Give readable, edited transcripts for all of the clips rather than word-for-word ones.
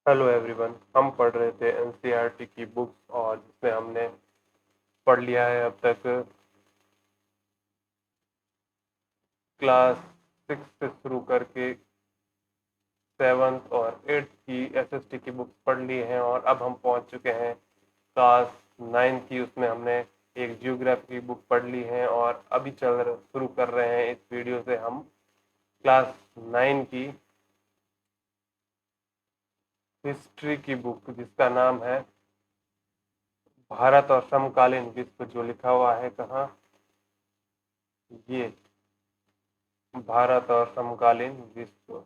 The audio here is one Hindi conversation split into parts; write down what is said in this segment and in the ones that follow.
Hello everyone. हम पढ़ रहे थे एनसीईआरटी की बुक्स और जिसमें हमने पढ़ लिया है अब तक क्लास 6 से शुरू करके 7th और 8th की एसएसटी की बुक्स पढ़ ली हैं और अब हम पहुंच चुके हैं क्लास 9 की। उसमें हमने एक जियोग्राफी की बुक पढ़ ली है और अभी शुरू कर रहे हैं इस वीडियो से हम क्लास 9 की हिस्ट्री की बुक जिसका नाम है भारत और समकालीन विश्व, जो लिखा हुआ है कहाँ, ये भारत और समकालीन विश्व।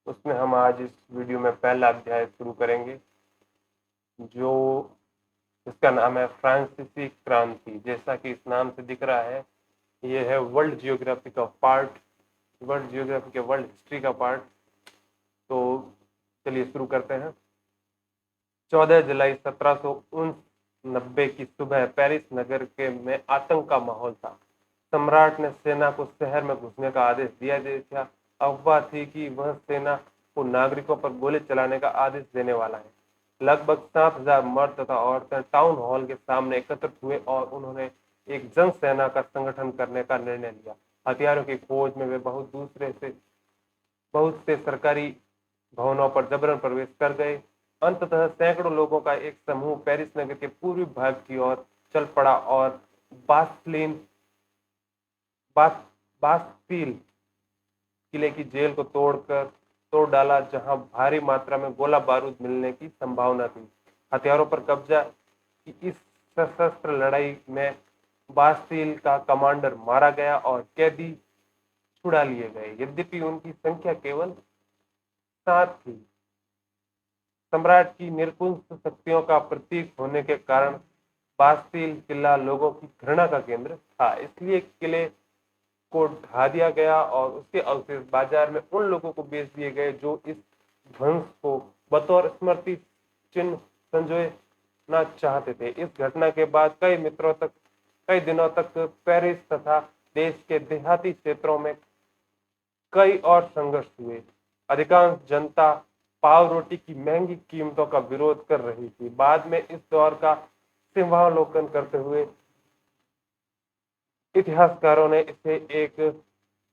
उसमें हम आज इस वीडियो में पहला अध्याय शुरू करेंगे जो इसका नाम है फ्रांसीसी क्रांति। जैसा कि इस नाम से दिख रहा है, ये है वर्ल्ड जियोग्राफी का पार्ट, वर्ल्ड जियोग्राफी के वर्ल्ड हिस्ट्री का पार्ट। तो चलिए शुरू करते हैं। 14 जुलाई 1789 की सुबह पेरिस नगर के में आतंक का माहौल था। सम्राट ने सेना को शहर में घुसने का आदेश दिया था। अफवाह थी कि वह सेना को नागरिकों पर गोली चलाने का आदेश देने वाला है। लगभग 7,000 मर्द तथा औरतें टाउन हॉल के सामने एकत्रित हुए और उन्होंने एक जन सेना का संगठन करने का निर्णय लिया। हथियारों की खोज में वे बहुत से सरकारी भवनों पर जबरन प्रवेश कर गए। अंततः सैकड़ों लोगों का एक समूह पेरिस नगर के पूर्वी भाग की ओर चल पड़ा और बास्लिन बास बास्तिल किले की जेल को तोड़ डाला, जहां भारी मात्रा में गोला बारूद मिलने की संभावना थी। हथियारों पर कब्जा की इस सशस्त्र लड़ाई में बास्तिल का कमांडर मारा गया और कैदी छुड़ा लिए गए। यद्यपि उनकी संख्या केवल 7 थी। सम्राट की निरंकुश शक्तियों का प्रतीक होने के कारण बास्तिल किला लोगों की घृणा का केंद्र था, इसलिए किले को ढा दिया गया और उसके अवशेष बाजार में उन लोगों को बेच दिए गए जो इस ध्वंस को बतौर स्मृति चिन्ह संजोना चाहते थे। इस घटना के बाद कई दिनों तक पेरिस तथा देश के देहाती क्षेत्रों में कई और संघर्ष हुए। अधिकांश जनता पाव रोटी की महंगी कीमतों का विरोध कर रही थी। बाद में इस दौर का सिंहावलोकन करते हुए इतिहासकारों ने इसे एक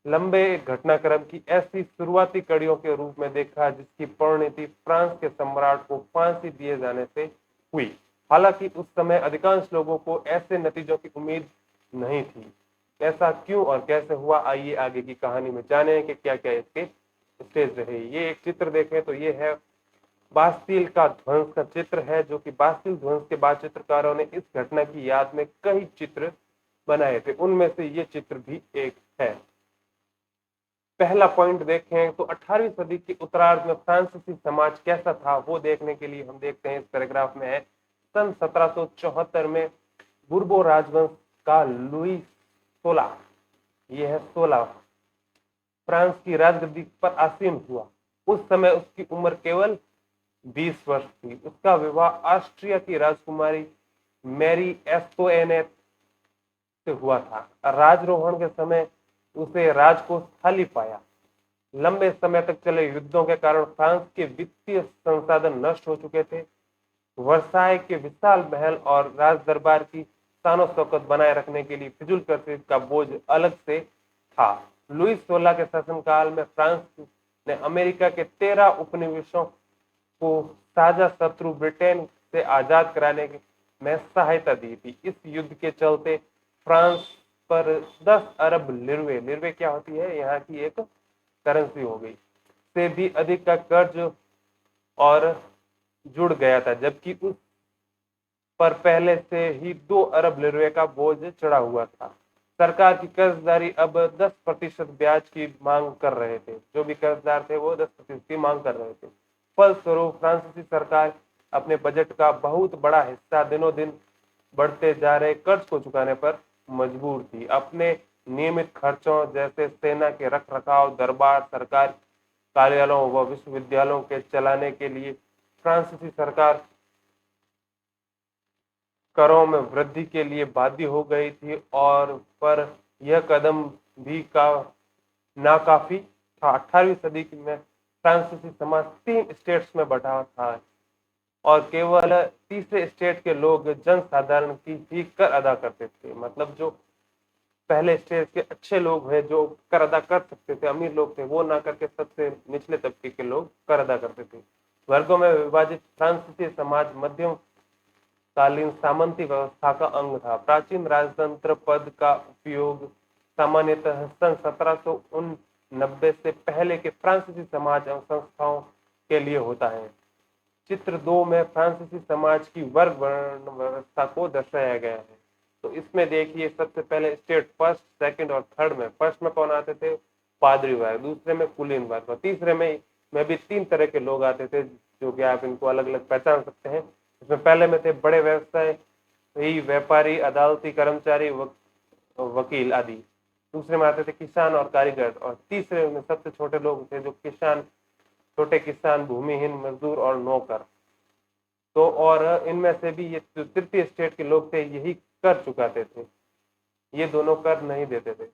लंबे घटनाक्रम की ऐसी शुरुआती कड़ियों के रूप में देखा जिसकी परिणति फ्रांस के सम्राट को फांसी दिए जाने से हुई। हालांकि उस समय अधिकांश लोगों को ऐसे नतीजों की उम्मीद नहीं थी। ऐसा क्यों और कैसे हुआ, आइए आगे की कहानी में जाने कि क्या क्या इसके स्टेज रहे। ये एक चित्र देखें तो ये है बास्तिल का ध्वंस का चित्र है, जो कि बास्तिल ध्वंस के बाद चित्रकारों ने इस घटना की याद में कई चित्र बनाए थे, उनमें से ये चित्र भी एक है। पहला पॉइंट देखें तो 18वीं सदी के उत्तरार्ध में फ्रांसीसी समाज कैसा था वो देखने के लिए हम देखते हैं इस पैराग्राफ में है। सन 1774 में बुर्बो राजवंश का लुई 16, ये है 16, फ्रांस की राजगद्दी पर आसीन हुआ। उस समय उसकी उम्र केवल 20 वर्ष थी। उसका विवाह ऑस्ट्रिया की राजकुमारी मैरी एस्टोएनेट से हुआ था। राजरोहण के समय उसे राजकोष खाली पाया। लंबे समय तक चले युद्धों के कारण फ्रांस के वित्तीय संसाधन नष्ट हो चुके थे। वर्साय के विशाल महल और राज दरबार की शानो शौकत बनाए रखने के लिए फिजूल खर्च का बोझ अलग से था। लुई 16 के शासनकाल में फ्रांस ने अमेरिका के 13 उपनिवेशों को साझा शत्रु ब्रिटेन से आजाद कराने में सहायता दी थी। इस युद्ध के चलते फ्रांस पर 10 अरब लिरवे क्या होती है, यहाँ की एक करेंसी हो गई, से भी अधिक का कर्ज और जुड़ गया था, जबकि उस पर पहले से ही 2 अरब लिरवे का बोझ चढ़ा हुआ था। सरकार की कर्जदारी अब 10% ब्याज की मांग कर रहे थे। जो भी कर्जदार थे वो 10% की मांग कर रहे थे। फलस्वरूप फ्रांसीसी सरकार अपने बजट का बहुत बड़ा हिस्सा दिनों दिन बढ़ते जा रहे कर्ज को चुकाने पर मजबूर थी। अपने नियमित खर्चों जैसे सेना के रखरखाव, दरबार, सरकार कार्यालयों व विश्वविद्यालयों के चलाने के लिए फ्रांसीसी सरकार करों में वृद्धि के लिए बाध्य हो गई थी, और पर यह कदम भी नाकाफी था। 18वीं सदी में फ्रांसीसी समाज 3 स्टेट्स में बटा था और केवल तीसरे स्टेट के लोग जनसाधारण की ही कर अदा करते थे। मतलब जो पहले स्टेज के अच्छे लोग हैं जो कर अदा कर सकते थे, अमीर लोग थे, वो ना करके सबसे निचले तबके के लोग कर अदा करते थे। वर्गों में विभाजित फ्रांसीसी समाज मध्यम कालीन सामंती व्यवस्था का अंग था। प्राचीन राजतंत्र पद का उपयोग सामान्यतः सन 1789 से पहले के फ्रांसीसी समाज एवं संस्थाओं के लिए होता है। चित्र 2 में फ्रांसीसी समाज की वर्ग वर्ण व्यवस्था को दर्शाया गया है। तो इसमें देखिए सबसे पहले स्टेट फर्स्ट, सेकंड और थर्ड में फर्स्ट में कौन आते थे? पादरी वर्ग, दूसरे में कुलीन वर्ग और तीसरे में भी 3 तरह के लोग आते थे जो कि आप इनको अलग अलग पहचान सकते हैं। इसमें पहले में थे बड़े व्यवसाय ही व्यापारी, अदालती कर्मचारी, वकील आदि। दूसरे में आते थे किसान और कारीगर और तीसरे में सबसे छोटे लोग थे जो किसान, छोटे किसान, भूमिहीन मजदूर और नौकर। तो और इनमें से भी ये जो तृतीय स्टेट के लोग थे यही कर चुकाते थे, ये दोनों कर नहीं देते थे।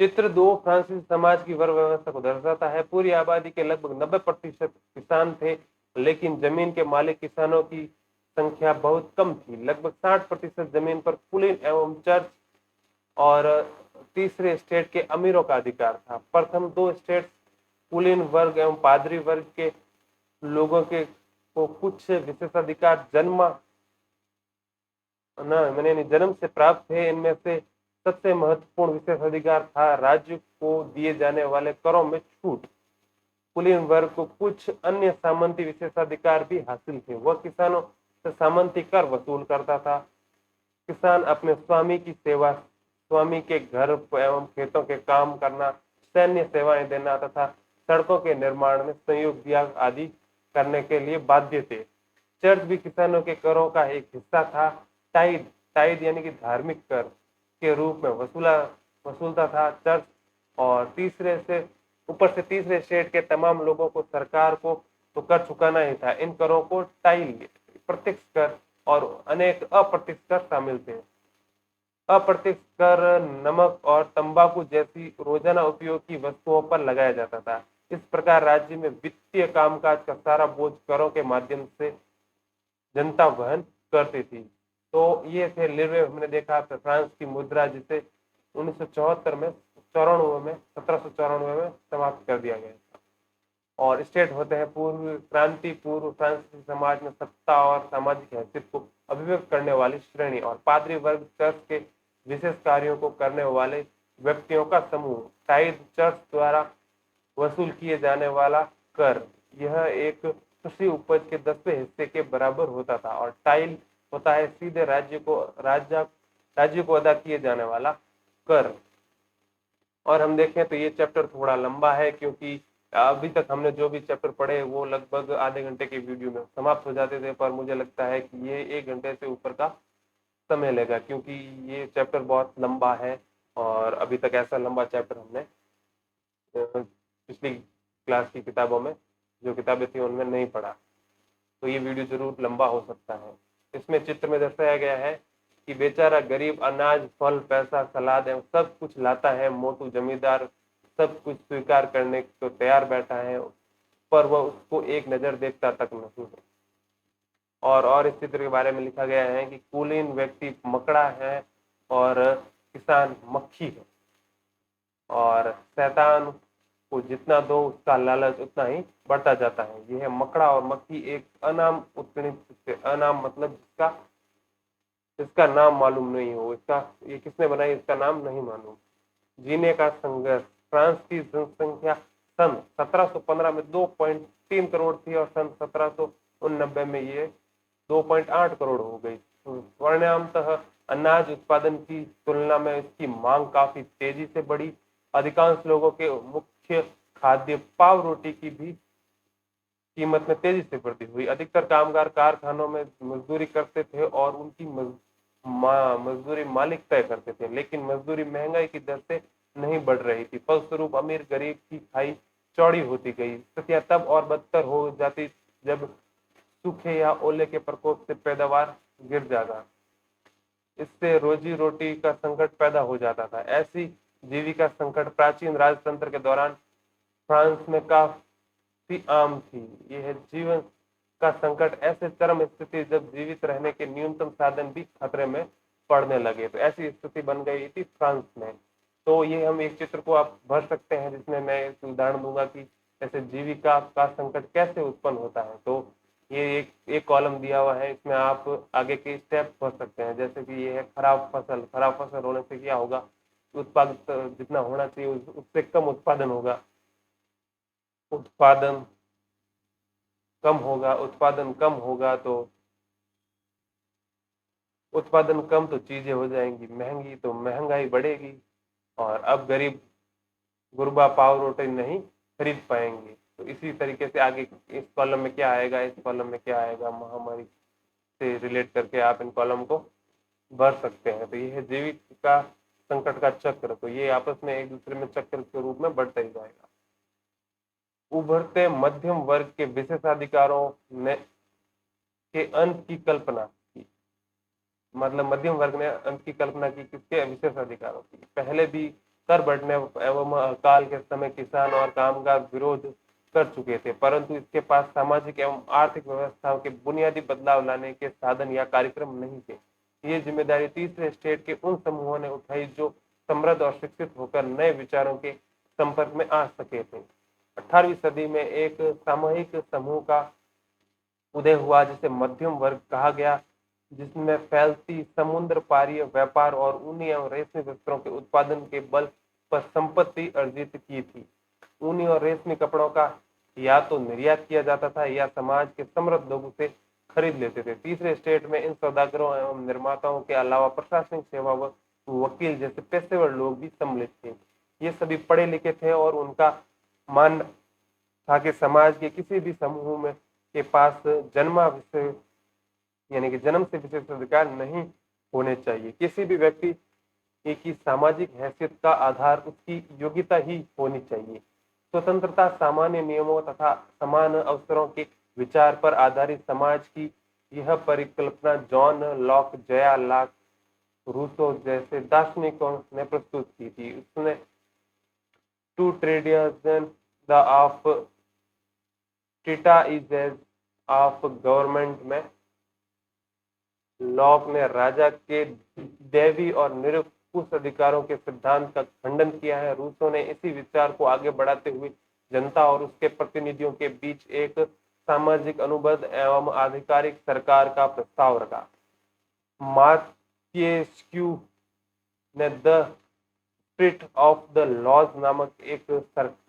चित्र 2 फ्रांसीसी समाज की वर्ग व्यवस्था को दर्शाता है। पूरी आबादी के लगभग 90% किसान थे, लेकिन जमीन के मालिक किसानों की संख्या बहुत कम थी। लगभग 60% जमीन पर कुलीन एवं चर्च और तीसरे स्टेट के अमीरों का अधिकार था। प्रथम 2 स्टेट कुलीन वर्ग एवं पादरी वर्ग के लोगों के को कुछ विशेषाधिकार जन्म से प्राप्त थे। इनमें से सबसे महत्वपूर्ण विशेषाधिकार था राज्य को दिए जाने वाले करों में छूट। कुलीन वर्ग को कुछ अन्य सामंती विशेषाधिकार भी हासिल थे। वह किसानों से सामंती कर वसूल करता था। किसान अपने स्वामी की सेवा, स्वामी के घर एवं खेतों के काम करना, सैन्य सेवाएं देना तथा सड़कों के निर्माण में संयोग दिया आदि करने के लिए बाध्य थे। चर्च भी किसानों के करों का एक हिस्सा था। टाइड टाइड यानी कि धार्मिक कर के रूप में वसूलता था चर्च। और ऊपर से तीसरे स्टेट के तमाम लोगों को सरकार को तो कर चुकाना ही था। इन करों को टाइल, प्रत्यक्ष कर और अनेक अप्रत्यक्ष कर शामिल थे। अप्रत्यक्ष कर नमक और तंबाकू जैसी रोजाना उपयोग की वस्तुओं पर लगाया जाता था। इस प्रकार राज्य में वित्तीय कामकाज का सारा बोझ करों के माध्यम से जनता वहन करती थी। तो ये थे लिरवे, हमने देखा फ्रांस की मुद्रा जिसे 1974 में 1794 में समाप्त कर दिया गया था। और स्टेट होते हैं पूर्व क्रांति पूर्व फ्रांसीसी समाज में सत्ता और सामाजिक हैसियत को अभिव्यक्त करने वाली श्रेणी और पादरी वर्ग चर्च के विशेष कार्यों को करने वाले व्यक्तियों का समूह। टाइड चर्च द्वारा वसूल किए जाने वाला कर यह एक कृषि उपज के 10वें हिस्से के बराबर होता था और टाइल होता है सीधे राज्य को अदा किए जाने वाला कर। और हम देखें तो ये चैप्टर थोड़ा लंबा है क्योंकि अभी तक हमने जो भी चैप्टर पढ़े वो लगभग आधे घंटे के वीडियो में समाप्त हो जाते थे, पर मुझे लगता है कि ये 1 घंटे से ऊपर का समय लेगा क्योंकि ये चैप्टर बहुत लंबा है और अभी तक ऐसा लंबा चैप्टर हमने पिछली क्लास की किताबों में जो किताबें थी उनमें नहीं पढ़ा। तो ये वीडियो जरूर लंबा हो सकता है। इसमें चित्र में दर्शाया गया है कि बेचारा गरीब अनाज, फल, पैसा, सलाद एवं सब कुछ लाता है। मोटू जमींदार सब कुछ स्वीकार करने को तैयार बैठा है, पर वह उसको एक नजर देखता तक नहीं है। और इस चित्र के बारे में लिखा गया है कि कुलीन व्यक्ति मकड़ा है और किसान मक्खी है और शैतान को जितना दो उसका लालच उतना ही बढ़ता जाता है। यह मकड़ा और मक्खी एक अनाम उत्कीर्णित, अनाम मतलब इसका नाम मालूम नहीं हो, ये किसने बनाई इसका नाम नहीं मालूम। जीने का संघर्ष। फ्रांस की जनसंख्या सन 1715 में 2.3 करोड़ थी और सन 1789 में ये 2.8 करोड़ हो गई। परिणामतः अनाज उत्पादन की तुलना में इसकी मांग काफी तेजी से बढ़ी। अधिकांश लोगों के मुख्य खाद्य पाव रोटी की भी कीमत में तेजी से वृद्धि हुई। अधिकतर कामगार कारखानों में मजदूरी करते थे और उनकी मजदूरी मालिक तय करते थे, लेकिन मजदूरी महंगाई की दर से नहीं बढ़ रही थी। फलस्वरूप अमीर गरीब की खाई चौड़ी होती गई। स्थितियां तब और बदतर हो जाती जब सूखे या ओले के प्रकोप से पैदावार गिर जाता, इससे रोजी रोटी का संकट पैदा हो जाता था। ऐसी जीविका संकट प्राचीन राजतंत्र के दौरान फ्रांस में काफी आम थी। यह जीवन का संकट ऐसे चरम स्थिति जब जीवित रहने के न्यूनतम साधन भी खतरे में पड़ने लगे, तो ऐसी स्थिति बन गई थी फ्रांस में। तो ये हम एक चित्र को आप भर सकते हैं जिसमें मैं एक उदाहरण दूंगा कि जैसे जीविका का संकट कैसे उत्पन्न होता है। तो ये एक कॉलम दिया हुआ है, इसमें आप आगे के स्टेप भर सकते हैं। जैसे कि ये है खराब फसल होने से क्या होगा, उत्पादित जितना होना चाहिए उससे कम उत्पादन होगा, उत्पादन उत्पादन कम होगा तो उत्पादन कम तो चीजें हो जाएंगी महंगी, तो महंगाई बढ़ेगी और अब गरीब गुरबा पाव रोटी नहीं खरीद पाएंगे। तो इसी तरीके से आगे इस कॉलम में क्या आएगा, इस कॉलम में क्या आएगा, महामारी से रिलेट करके आप इन कॉलम को भर सकते हैं। तो ये है जीविका संकट का चक्र, तो ये आपस में एक दूसरे में चक्र के रूप में बढ़ता ही जाएगा। उभरते मध्यम वर्ग के विशेषाधिकारों ने के अंत की कल्पना की, मतलब मध्यम वर्ग ने अंत की कल्पना की किसके, विशेषाधिकारों की। पहले भी कर बढ़ने एवं अकाल के समय किसान और कामगार विरोध कर चुके थे, परंतु इसके पास सामाजिक एवं आर्थिक व्यवस्थाओं के बुनियादी बदलाव लाने के साधन या कार्यक्रम नहीं थे। ये जिम्मेदारी तीसरे स्टेट के उन समूहों ने उठाई जो समृद्ध और शिक्षित होकर नए विचारों के संपर्क में आ सके थे। 18वीं सदी में एक सामूहिक समूह का उदय हुआ जिसे मध्यम वर्ग कहा गया, जिसमें फैलती समुद्र पारीय व्यापार और ऊनी एवं रेशमी वस्त्रों के उत्पादन के बल पर संपत्ति अर्जित की थी। ऊनी और रेशमी कपड़ों का या तो निर्यात किया जाता था या समाज के समृद्ध लोग उसे खरीद लेते थे। तीसरे स्टेट में इन सौदागरों एवं निर्माताओं के अलावा प्रशासनिक सेवा व वकील जैसे पेशेवर लोग भी सम्मिलित थे। ये सभी पढ़े लिखे थे और उनका मान था कि समाज के किसी भी समूह में के पास यानी कि जन्म से विशेष अधिकार नहीं होने चाहिए। किसी भी व्यक्ति की सामाजिक हैसियत का आधार उसकी योग्यता ही होनी चाहिए। स्वतंत्रता, सामान्य नियमों तथा समान अवसरों के विचार पर आधारित समाज की यह परिकल्पना जॉन लॉक, जया लाक, रूसो जैसे दार्शनिकों ने प्रस्तुत की थी। उसने टू ट्रेडिशन द ऑफ टीटा इज ऑफ गवर्नमेंट में लॉक ने राजा के दैवी और निरंकुश अधिकारों के सिद्धांत का खंडन किया है। रूसो ने इसी विचार को आगे बढ़ाते हुए जनता और उसके प्रतिनिधियों के बीच एक सामाजिक अनुबंध एवं आधिकारिक सरकार का प्रस्ताव रखा। मार्क्वेस्क्यू ने the spirit of the laws नामक एक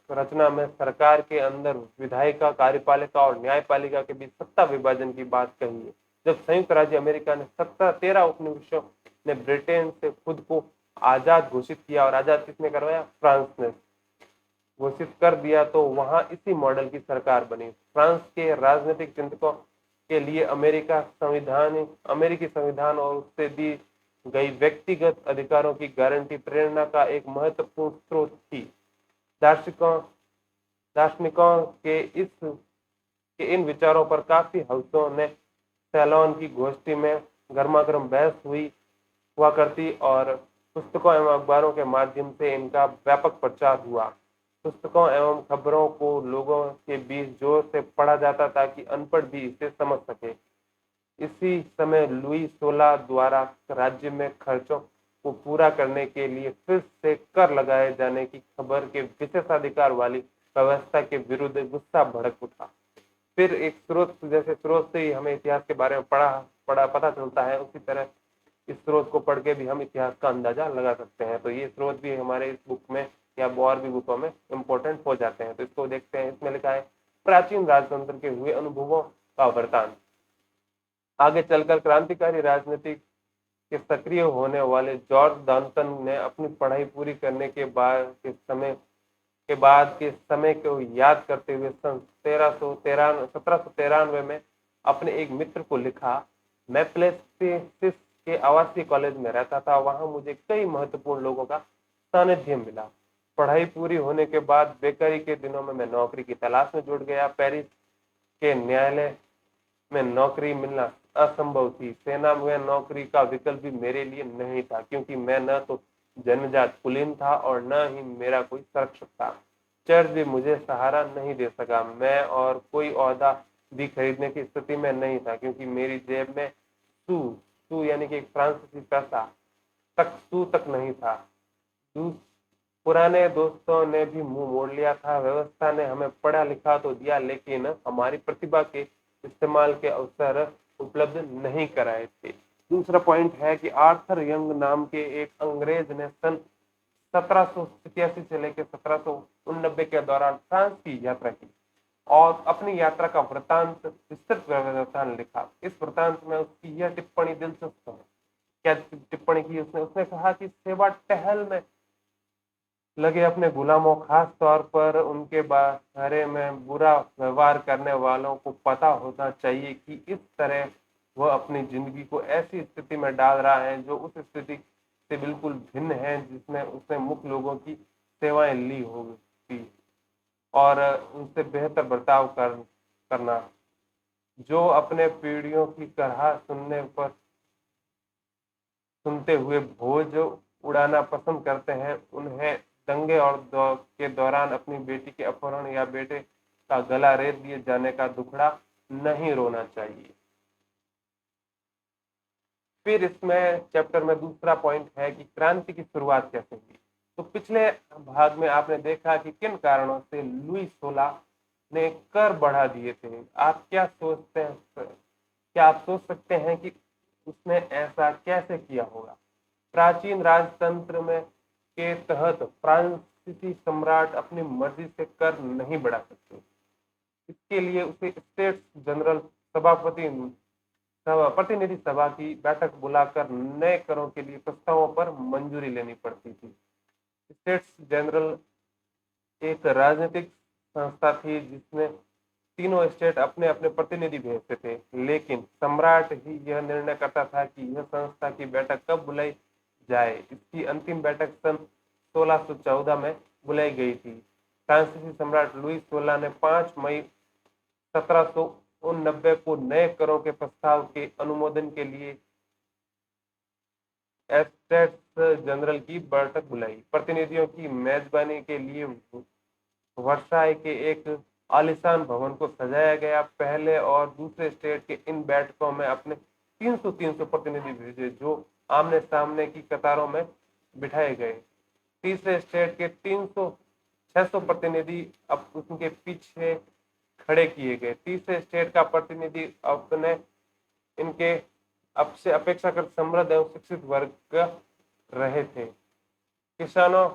रचना में सरकार के अंदर विधायिका, कार्यपालिका और न्यायपालिका के बीच सत्ता विभाजन की बात कही है। जब संयुक्त राज्य अमेरिका ने 13 उपनिवेशों ने ब्रिटेन से खुद को आजाद घोषित किया, और आजाद किसने करवाया, फ्रांस ने घोषित कर दिया, तो वहां इसी मॉडल की सरकार बनी। फ्रांस के राजनीतिक चिंतकों के लिए अमेरिकी संविधान और उससे दी गई व्यक्तिगत अधिकारों की गारंटी प्रेरणा का एक महत्वपूर्ण स्रोत थी। दार्शनिकों के इन विचारों पर काफी हल्सों ने सैलॉन की गोष्ठी में गर्मागर्म बहस हुआ करती और पुस्तकों एवं अखबारों के माध्यम से इनका व्यापक प्रचार हुआ। पुस्तकों एवं खबरों को लोगों के बीच जोर से पढ़ा जाता ताकि अनपढ़ भी इसे समझ सके। इसी समय लुई 16 द्वारा राज्य में खर्चों को पूरा करने के लिए फिर से कर लगाए जाने की खबर के विशेषाधिकार वाली व्यवस्था के विरुद्ध गुस्सा भड़क उठा। फिर एक स्रोत से ही हमें इतिहास के बारे में पता चलता है, उसी तरह इस स्रोत को पढ़ के भी हम इतिहास का अंदाजा लगा सकते हैं। तो ये स्रोत भी हमारे इस बुक में या और भी बुकों में इंपॉर्टेंट हो जाते हैं। तो इसको देखते हैं। इसमें लिखा है प्राचीन राजतंत्र के हुए अनुभवों का वर्तान। आगे चलकर क्रांतिकारी राजनीति के सक्रिय होने वाले जॉर्ज डॉनसन ने अपनी पढ़ाई पूरी करने के बाद के समय को याद करते हुए सन 1793 में अपने एक मित्र को लिखा, मैं प्लेसिस के आवासीय कॉलेज में रहता था, वहां मुझे कई महत्वपूर्ण लोगों का सानिध्य मिला। पढ़ाई पूरी होने के बाद बेकारी के दिनों में मैं नौकरी की तलाश में जुट गया। पेरिस के न्यायालय में नौकरी मिलना असंभव थी। सेना में नौकरी का विकल्प भी मेरे लिए नहीं था, क्योंकि मैं न तो जन्मजात कुलीन था और न ही मेरा कोई संरक्षक था। चर्च भी मुझे सहारा नहीं दे सका। मैं और कोई ओहदा भी खरीदने की स्थिति में नहीं था, क्योंकि मेरी जेब में सू सू यानी कि एक फ्रांसीसी पैसा तक सू तक नहीं था। पुराने दोस्तों ने भी मुंह मोड़ लिया था। व्यवस्था ने हमें पढ़ा लिखा तो दिया, लेकिन हमारी प्रतिभा के इस्तेमाल के अवसर उपलब्ध नहीं कराए थे। दूसरा पॉइंट है कि आर्थर यंग नाम के एक अंग्रेज ने सन 1787 से लेकर 1789 के दौरान फ्रांस की यात्रा की और अपनी यात्रा का वृतांत विस्तृत वृतांत लिखा। इस वृतांत में उसकी यह टिप्पणी दिलचस्प है। क्या टिप्पणी की उसने? उसने कहा कि सेवा टहल में लगे अपने गुलामों, खास तौर पर उनके बारे में बुरा व्यवहार करने वालों को पता होना चाहिए कि इस तरह वह अपनी जिंदगी को ऐसी स्थिति में डाल रहा है जो उस स्थिति से बिल्कुल भिन्न है जिसमें उसने मुख्य लोगों की सेवाएं ली होगी, और उनसे बेहतर बर्ताव करना। जो अपने पीढ़ियों की तरह सुनते हुए भोज उड़ाना पसंद करते हैं, उन्हें दंगे और के दौरान अपनी बेटी के अपहरण या बेटे का गला रेत दिए जाने का दुखड़ा नहीं रोना चाहिए। फिर इसमें चैप्टर में दूसरा पॉइंट है कि क्रांति की शुरुआत कैसे हुई। तो पिछले भाग में आपने देखा कि किन कारणों से लुई 16 ने कर बढ़ा दिए थे। आप क्या सोचते हैं? क्या आप सोच सकते हैं कि उसने ऐसा कैसे किया होगा? प्राचीन राजतंत्र में के तहत फ्रांसीसी सम्राट अपनी मर्जी से कर नहीं बढ़ा सकते। इसके लिए उसे स्टेट्स जनरल प्रतिनिधि सभा की बैठक बुलाकर नए करों के लिए प्रस्तावों पर मंजूरी लेनी पड़ती थी। स्टेट्स जनरल एक राजनीतिक संस्था थी जिसमें तीनों स्टेट अपने अपने प्रतिनिधि भेजते थे, लेकिन सम्राट ही यह निर्णय करता था कि यह संस्था की बैठक कब बुलाई जाए। इसकी अंतिम बैठक सन 1614 में बुलाई गई थी। फ्रांसीसी सम्राट लुई 16 ने 5 मई 1789 को नए करों के प्रस्ताव के अनुमोदन के लिए स्टेट्स जनरल की बैठक बुलाई। प्रतिनिधियों की मेजबानी के लिए वर्साई के एक आलीशान भवन को सजाया गया। पहले और दूसरे स्टेट के इन बैठकों में अपने 300 प्रतिनिधि भेजे, जो आमने सामने की कतारों में बिठाए गए। तीसरे स्टेट के 600 प्रतिनिधि अब उनके पीछे खड़े किए गए। तीसरे स्टेट का प्रतिनिधि अपने इनके अब से अपेक्षाकृत समृद्ध एवं शिक्षित वर्ग रहे थे। किसानों,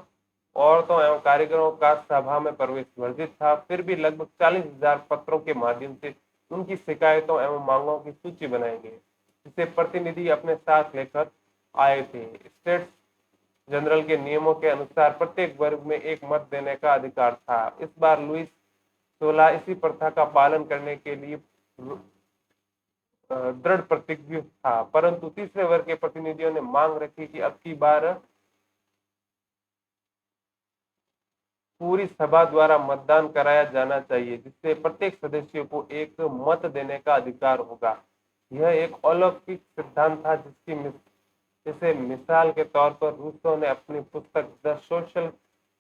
औरतों एवं कारीगरों का सभा में प्रवेश वर्जित था। फिर भी लगभग 40,000 पत्रों के माध्यम से उनकी शिकायतों एवं मांगों की सूची बनाई गई, जिसे प्रतिनिधि अपने साथ लेकर आए थे। स्टेट्स जनरल के नियमों के अनुसार प्रत्येक वर्ग में एक मत देने का अधिकार था। इस बार लुई 16 इसी प्रथा का पालन करने के लिए दृढ़ प्रतिज्ञ था, परंतु तीसरे वर्ग के प्रतिनिधियों ने मांग रखी कि अब की बार पूरी सभा द्वारा मतदान कराया जाना चाहिए, जिससे प्रत्येक सदस्य को एक मत देने का अधिकार होगा। यह एक अलौकिक सिद्धांत था जिसे मिसाल के तौर पर रूसो ने अपनी पुस्तक द सोशल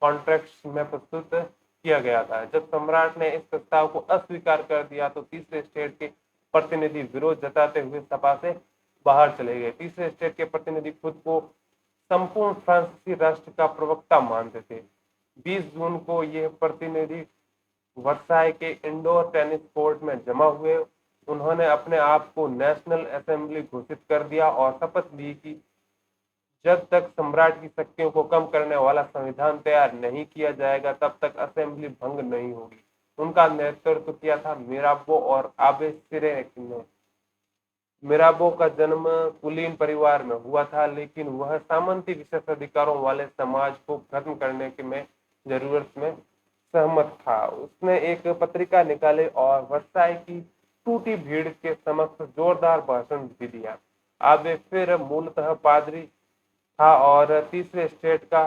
कॉन्ट्रैक्ट्स में प्रस्तुत किया गया था। जब सम्राट ने इस प्रस्ताव को अस्वीकार कर दिया तो तीसरे स्टेट के प्रतिनिधि विरोध जताते हुए सभा से बाहर चले गए। तीसरे स्टेट के प्रतिनिधि खुद को संपूर्ण फ्रांसीसी राष्ट्र का प्रवक्ता मानते थे। 20 जून को यह प्रतिनिधि वर्साई के इंडोर टेनिस कोर्ट में जमा हुए। उन्होंने अपने आप को नेशनल असेंबली घोषित कर दिया और शपथ ली कि जब तक सम्राट की शक्तियों को कम करने वाला संविधान तैयार नहीं किया जाएगा, तब तक असेंबली भंग नहीं होगी। उनका नेतृत्व किया था मिराबो और आबे सिरेक ने। मिराबो का जन्म कुलीन परिवार में हुआ था, लेकिन वह सामंती विशेषाधिकारों वाले समाज को खत्म करने के में जरूरत में सहमत था। उसने एक पत्रिका निकाली और वर्साई की टूटी भीड़ के समक्ष जोरदार भाषण भी दिया। आबे फिर मूलतः पादरी था और तीसरे स्टेट का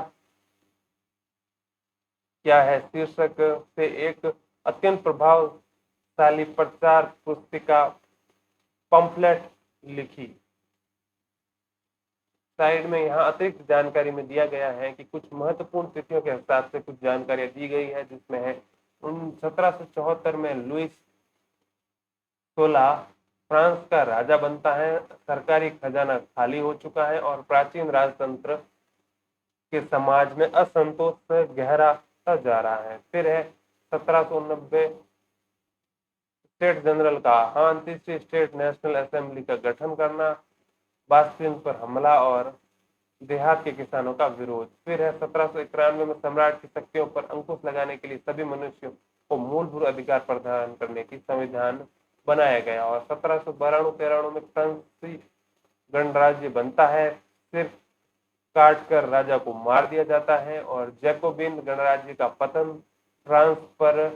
क्या है शीर्षक से एक अत्यंत प्रभावशाली प्रचार पुस्तिका पंफलेट लिखी। साइड में यहाँ अतिरिक्त जानकारी में दिया गया है कि कुछ महत्वपूर्ण तिथियों के हिसाब से कुछ जानकारियां दी गई है, जिसमें है 1774 में लुइस 16 फ्रांस का राजा बनता है, सरकारी खजाना खाली हो चुका है और प्राचीन राजतंत्र के समाज में असंतोष से गहराता जा रहा है। फिर है 1790 स्टेट जनरल का हाँ तीसरी स्टेट नेशनल असेंबली का गठन करना, बास्टियन पर हमला और देहात के किसानों का विरोध। फिर है 1791 में सम्राट की शक्तियों पर अंकुश लगाने के लिए सभी मनुष्यों को मूलभूत अधिकार प्रदान करने की संविधान बनाया गया और 1792-93 में फ्रांसीसी गणराज्य बनता है, सिर्फ काट कर राजा को मार दिया जाता है और जैकोबिन गणराज्य का पतन, फ्रांस पर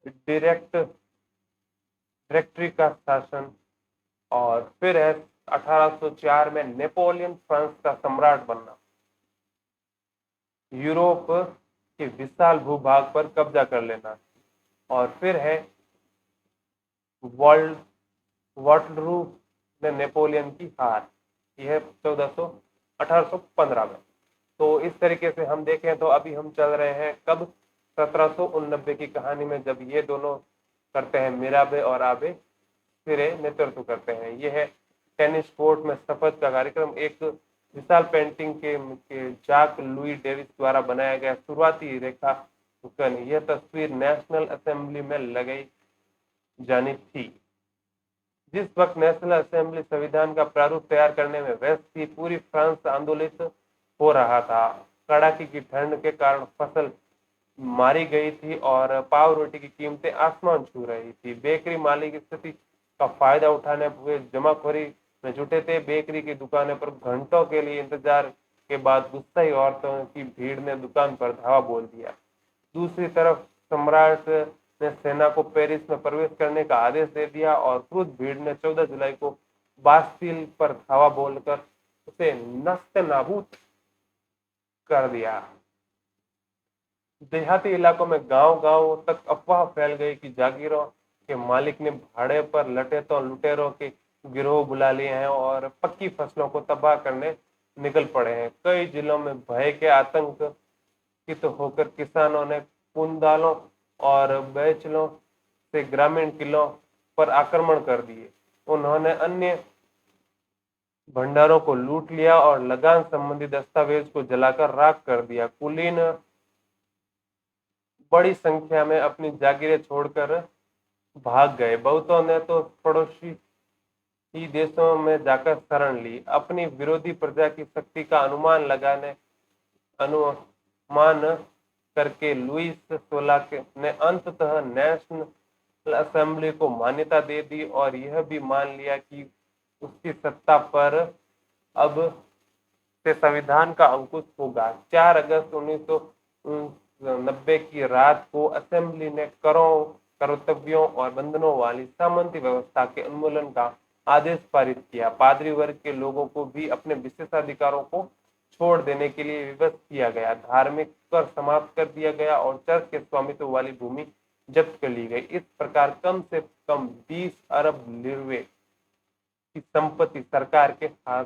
डायरेक्टरी का शासन। और फिर है 1804 में नेपोलियन फ्रांस का सम्राट बनना, यूरोप के विशाल भूभाग पर कब्जा कर लेना। और फिर है वाटरलू में नेपोलियन की हार, यह 1815 में। तो इस तरीके से हम देखें तो अभी हम चल रहे हैं कब 1789 की कहानी में, जब ये दोनों करते हैं मिराबे और आबे फिरे नेतृत्व करते हैं। यह है टेनिस कोर्ट में शपथ का कार्यक्रम, एक विशाल पेंटिंग के जाक लुई डेविस द्वारा बनाया गया शुरुआती रेखांकन। यह तस्वीर नेशनल असेंबली में लगाई जानी थी। जिस वक्त नेशनल असेंबली संविधान का प्रारूप तैयार करने में व्यस्त थी, पूरी फ्रांस आंदोलित हो रहा था। कड़ाके की ठंड के कारण फसल मारी गई थी और पाव रोटी की कीमतें आसमान छू रही थी। बेकरी मालिक स्थिति का फायदा उठाने हुए जमाखोरी में जुटे थे। बेकरी की दुकानें पर घंटों के लिए इंतजार के बाद गुस्साई औरतों की भीड़ ने दुकान पर धावा बोल दिया। दूसरी तरफ सम्राट ने सेना को पेरिस में प्रवेश करने का आदेश दे दिया और क्रुद्ध भीड़ ने 14 जुलाई को बास्टिल पर धावा बोलकर उसे नस्ते नाबूद कर दिया। देहाती इलाकों में गांव-गांव तक अफवाह फैल गई कि जागीरों के मालिक ने भाड़े पर लुटेरों के गिरोह बुला लिए हैं और पक्की फसलों को तबाह करने निकल पड़े हैं। कई जिलों में भय के आतंकित होकर किसानों ने कुंदालों और बैचलों से ग्रामीण किलों पर आक्रमण कर दिए। उन्होंने अन्य भंडारों को लूट लिया और लगान संबंधी दस्तावेज को जलाकर राख कर दिया। कुलीन बड़ी संख्या में अपनी जागीरें छोड़कर भाग गए। बहुतों ने तो पड़ोसी ही देशों में जाकर शरण ली। अपनी विरोधी प्रजा की शक्ति का अनुमान करके लुईस 16 ने अंततः नेशनल असेंबली को मान्यता दे दी और यह भी मान लिया कि उसकी सत्ता पर अब से संविधान का अंकुश होगा। 4 अगस्त 1990 की रात को असेंबली ने करों, कर्तव्यों और बंधनों वाली सामंती व्यवस्था के उन्मूलन का आदेश पारित किया। पादरी वर्ग के लोगों को भी अपने विशेषाधिकारों को छोड़ देने के लिए विवश किया गया। धार्मिक कर समाप्त कर दिया गया और चर्च के स्वामित्व वाली भूमि जब्त कर ली गई। इस प्रकार कम से कम 20 अरब लिरवे की संपत्ति सरकार के हाथ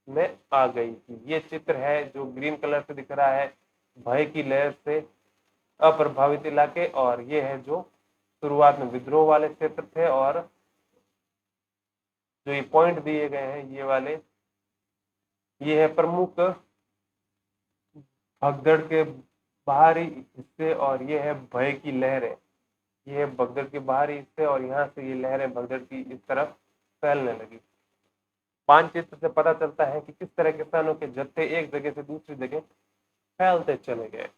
में आ गई थी। ये चित्र है जो ग्रीन कलर से दिख रहा है, भय की लहर से अप्रभावित इलाके, और ये है जो शुरुआत में विद्रोह वाले क्षेत्र थे, और जो ये पॉइंट दिए गए हैं ये वाले, ये है प्रमुख भगदड़ के बाहरी हिस्से और ये है भय की लहरें। ये है भगदड़ के बाहरी हिस्से और यहाँ से ये लहरें भगदड़ की इस तरफ फैलने लगी। मानचित्र से पता चलता है कि किस तरह किसानों के जत्थे एक जगह से दूसरी जगह फैलते चले गए।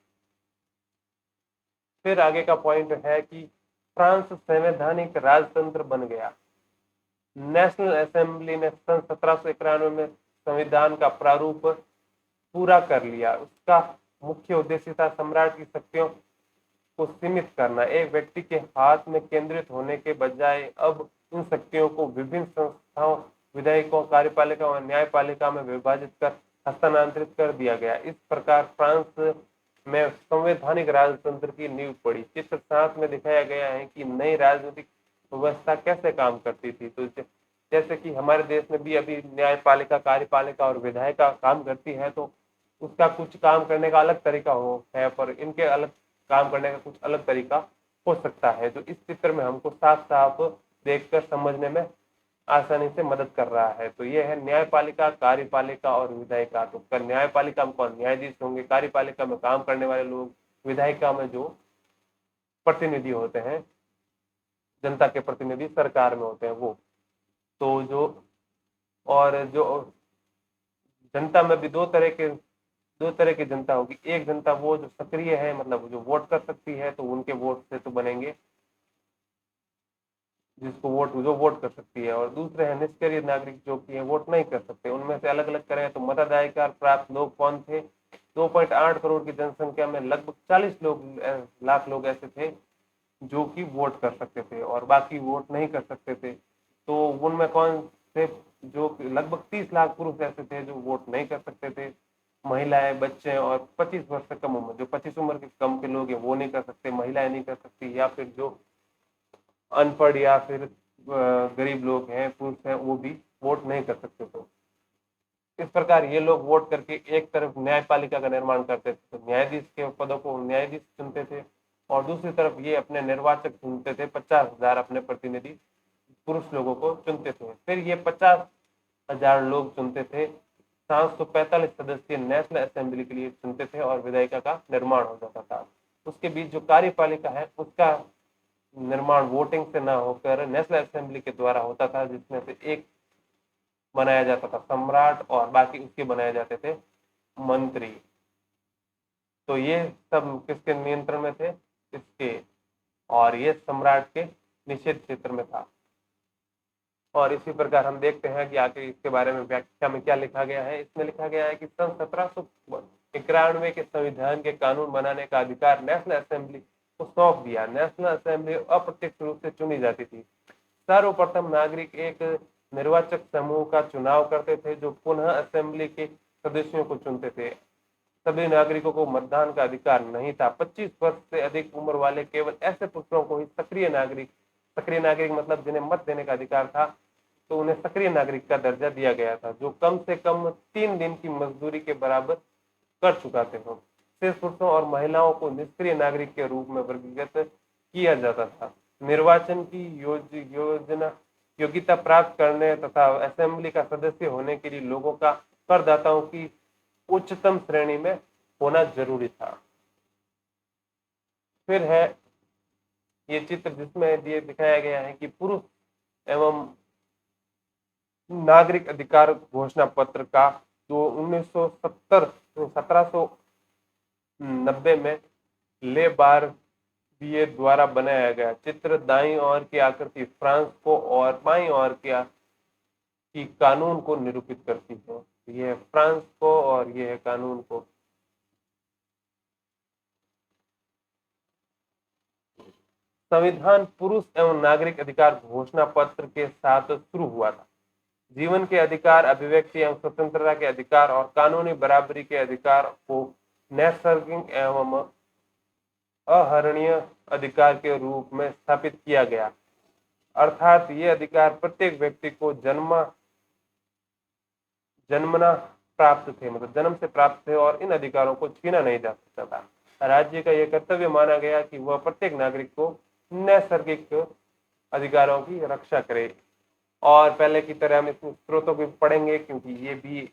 फिर आगे का पॉइंट है कि फ्रांस संवैधानिक राजतंत्र बन गया। नेशनल असेंबली ने सन 1791 में संविधान का प्रारूप पूरा कर लिया। उसका मुख्य उद्देश्य था सम्राट की शक्तियों को सीमित करना। एक व्यक्ति के हाथ में केंद्रित होने के बजाय अब इन शक्तियों को विभिन्न संस्थाओं, विधायिकों, कार्यपालिका और न्यायपालिका में विभाजित कर हस्तांतरित कर दिया गया। इस प्रकार फ्रांस में संवैधानिक राजतंत्र की नींव पड़ी। चित्र 7 में दिखाया गया है कि नई राजनीतिक व्यवस्था कैसे काम करती थी। तो जैसे कि हमारे देश में भी अभी न्यायपालिका, कार्यपालिका और विधायिका काम करती है, तो उसका कुछ काम करने का अलग तरीका हो है, पर इनके अलग काम करने का कुछ अलग तरीका हो सकता है, जो इस चित्र में हमको साफ साफ देखकर समझने में आसानी से मदद कर रहा है। तो ये है न्यायपालिका, कार्यपालिका और विधायिका। तो न्यायपालिका में कौन, न्यायाधीश होंगे, कार्यपालिका में काम करने वाले लोग, विधायिका में जो प्रतिनिधि होते हैं, जनता के प्रतिनिधि सरकार में होते हैं वो। तो जो और जो जनता में भी दो तरह की जनता होगी। एक जनता वो जो सक्रिय है, मतलब जो वोट कर सकती है, तो उनके वोट से तो बनेंगे, जिसको जो वोट कर सकती है। और दूसरे हैं निष्क्रिय नागरिक, जो कि वोट नहीं कर सकते। उनमें से अलग अलग करें तो मताधिकार प्राप्त लोग कौन थे? 2.8 करोड़ की जनसंख्या में लगभग 40 लाख लोग ऐसे थे जो कि वोट कर सकते थे, और बाकी वोट नहीं कर सकते थे। तो उनमें कौन थे? जो लगभग 30 लाख पुरुष ऐसे थे जो वोट नहीं कर सकते थे। महिलाएं, बच्चे और 25 वर्ष से कम उम्र, जो 25 उम्र के कम के लोग हैं वो नहीं कर सकते, महिलाएं नहीं कर सकती, या फिर जो अनपढ़ या फिर गरीब लोग हैं, पुरुष हैं, वो भी वोट नहीं कर सकते। तो इस प्रकार ये लोग वोट करके एक तरफ न्यायपालिका का निर्माण करते थे, तो न्यायाधीश के पदों को न्यायाधीश चुनते थे, और दूसरी तरफ ये अपने निर्वाचक चुनते थे, 50,000 अपने प्रतिनिधि पुरुष लोगों को चुनते थे। फिर ये 50,000 लोग चुनते थे, 745 सदस्यीय नेशनल असेंबली के लिए चुनते थे, और विधायिका का निर्माण हो जाता था। उसके बीच जो कार्यपालिका है उसका निर्माण वोटिंग से ना होकर नेशनल असेंबली के द्वारा होता था, जिसमें से एक बनाया जाता था सम्राट, और बाकी उसके बनाए जाते थे मंत्री। तो ये सब किसके नियंत्रण में थे? इसके। और ये सम्राट के निषेध क्षेत्र में था। और इसी प्रकार हम देखते हैं कि आगे इसके बारे में व्याख्या में क्या लिखा गया है। इसमें लिखा गया है कि सन 1791 के संविधान के कानून बनाने का अधिकार नेशनल असेंबली को सौंप दिया। नेशनल असेंबली अप्रत्यक्ष रूप से चुनी जाती थी। सर्वप्रथम नागरिक एक निर्वाचक समूह का चुनाव करते थे, जो पुनः असेंबली के सदस्यों को चुनते थे। सभी नागरिकों को मतदान का अधिकार नहीं था। 25 वर्ष से अधिक उम्र वाले केवल ऐसे पुरुषों को ही सक्रिय नागरिक मतलब जिन्हें मत देने का अधिकार था, तो उन्हें सक्रिय नागरिक का दर्जा दिया गया था, जो कम से कम 3 दिन की मजदूरी के बराबर कर चुकाते हो। शेष पुरुषों और महिलाओं को निष्क्रिय नागरिक के रूप में वर्गीकृत किया जाता था। निर्वाचन की योग्यता प्राप्त करने तथा असेंबली का सदस्य होने के लिए लोगों का करदाताओं की उच्चतम श्रेणी में होना जरूरी था। फिर है ये चित्र, जिसमें ये दिखाया गया है कि पुरुष एवं नागरिक अधिकार घोषणा पत्र का जो 1790 में ले बार बीए द्वारा बनाया गया चित्र, दाईं ओर की आकृति फ्रांस को और बाईं ओर की कानून को निरूपित करती है। ये है फ्रांस को और ये है कानून को। संविधान पुरुष एवं नागरिक अधिकार घोषणा पत्र के साथ शुरू हुआ था। जीवन के अधिकार, अभिव्यक्ति एवं स्वतंत्रता के अधिकार और कानूनी बराबरी के अधिकार को नैसर्गिक एवं अहरणीय अधिकार के रूप में स्थापित किया गया। अर्थात ये अधिकार प्रत्येक व्यक्ति को जन्मना प्राप्त थे, मतलब जन्म से प्राप्त थे, और इन अधिकारों को छीना नहीं जा सकता था। राज्य का यह कर्तव्य माना गया कि वह प्रत्येक नागरिक को नैसर्गिक अधिकारों की रक्षा करे। और पहले की तरह हम इसमें स्रोतों को पढ़ेंगे, क्योंकि ये भी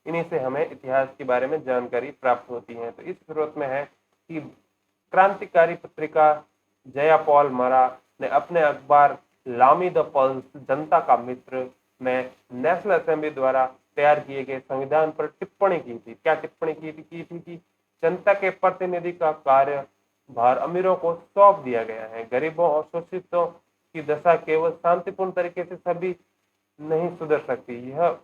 इन्हीं से हमें इतिहास के बारे में जानकारी प्राप्त होती है। तो इस स्रोत में है कि क्रांतिकारी पत्रिका जया पॉल मरा ने अपने अखबार लामी द पल्स, जनता का मित्र में नेशनल असेंबली द्वारा तैयार किए गए संविधान पर टिप्पणी की थी। क्या टिप्पणी की थी कि जनता के प्रतिनिधि का कार्य भार अमीरों को सौंप दिया गया है। गरीबों और शोषितों की दशा केवल शांतिपूर्ण तरीके से सभी नहीं सुधर सकती। यह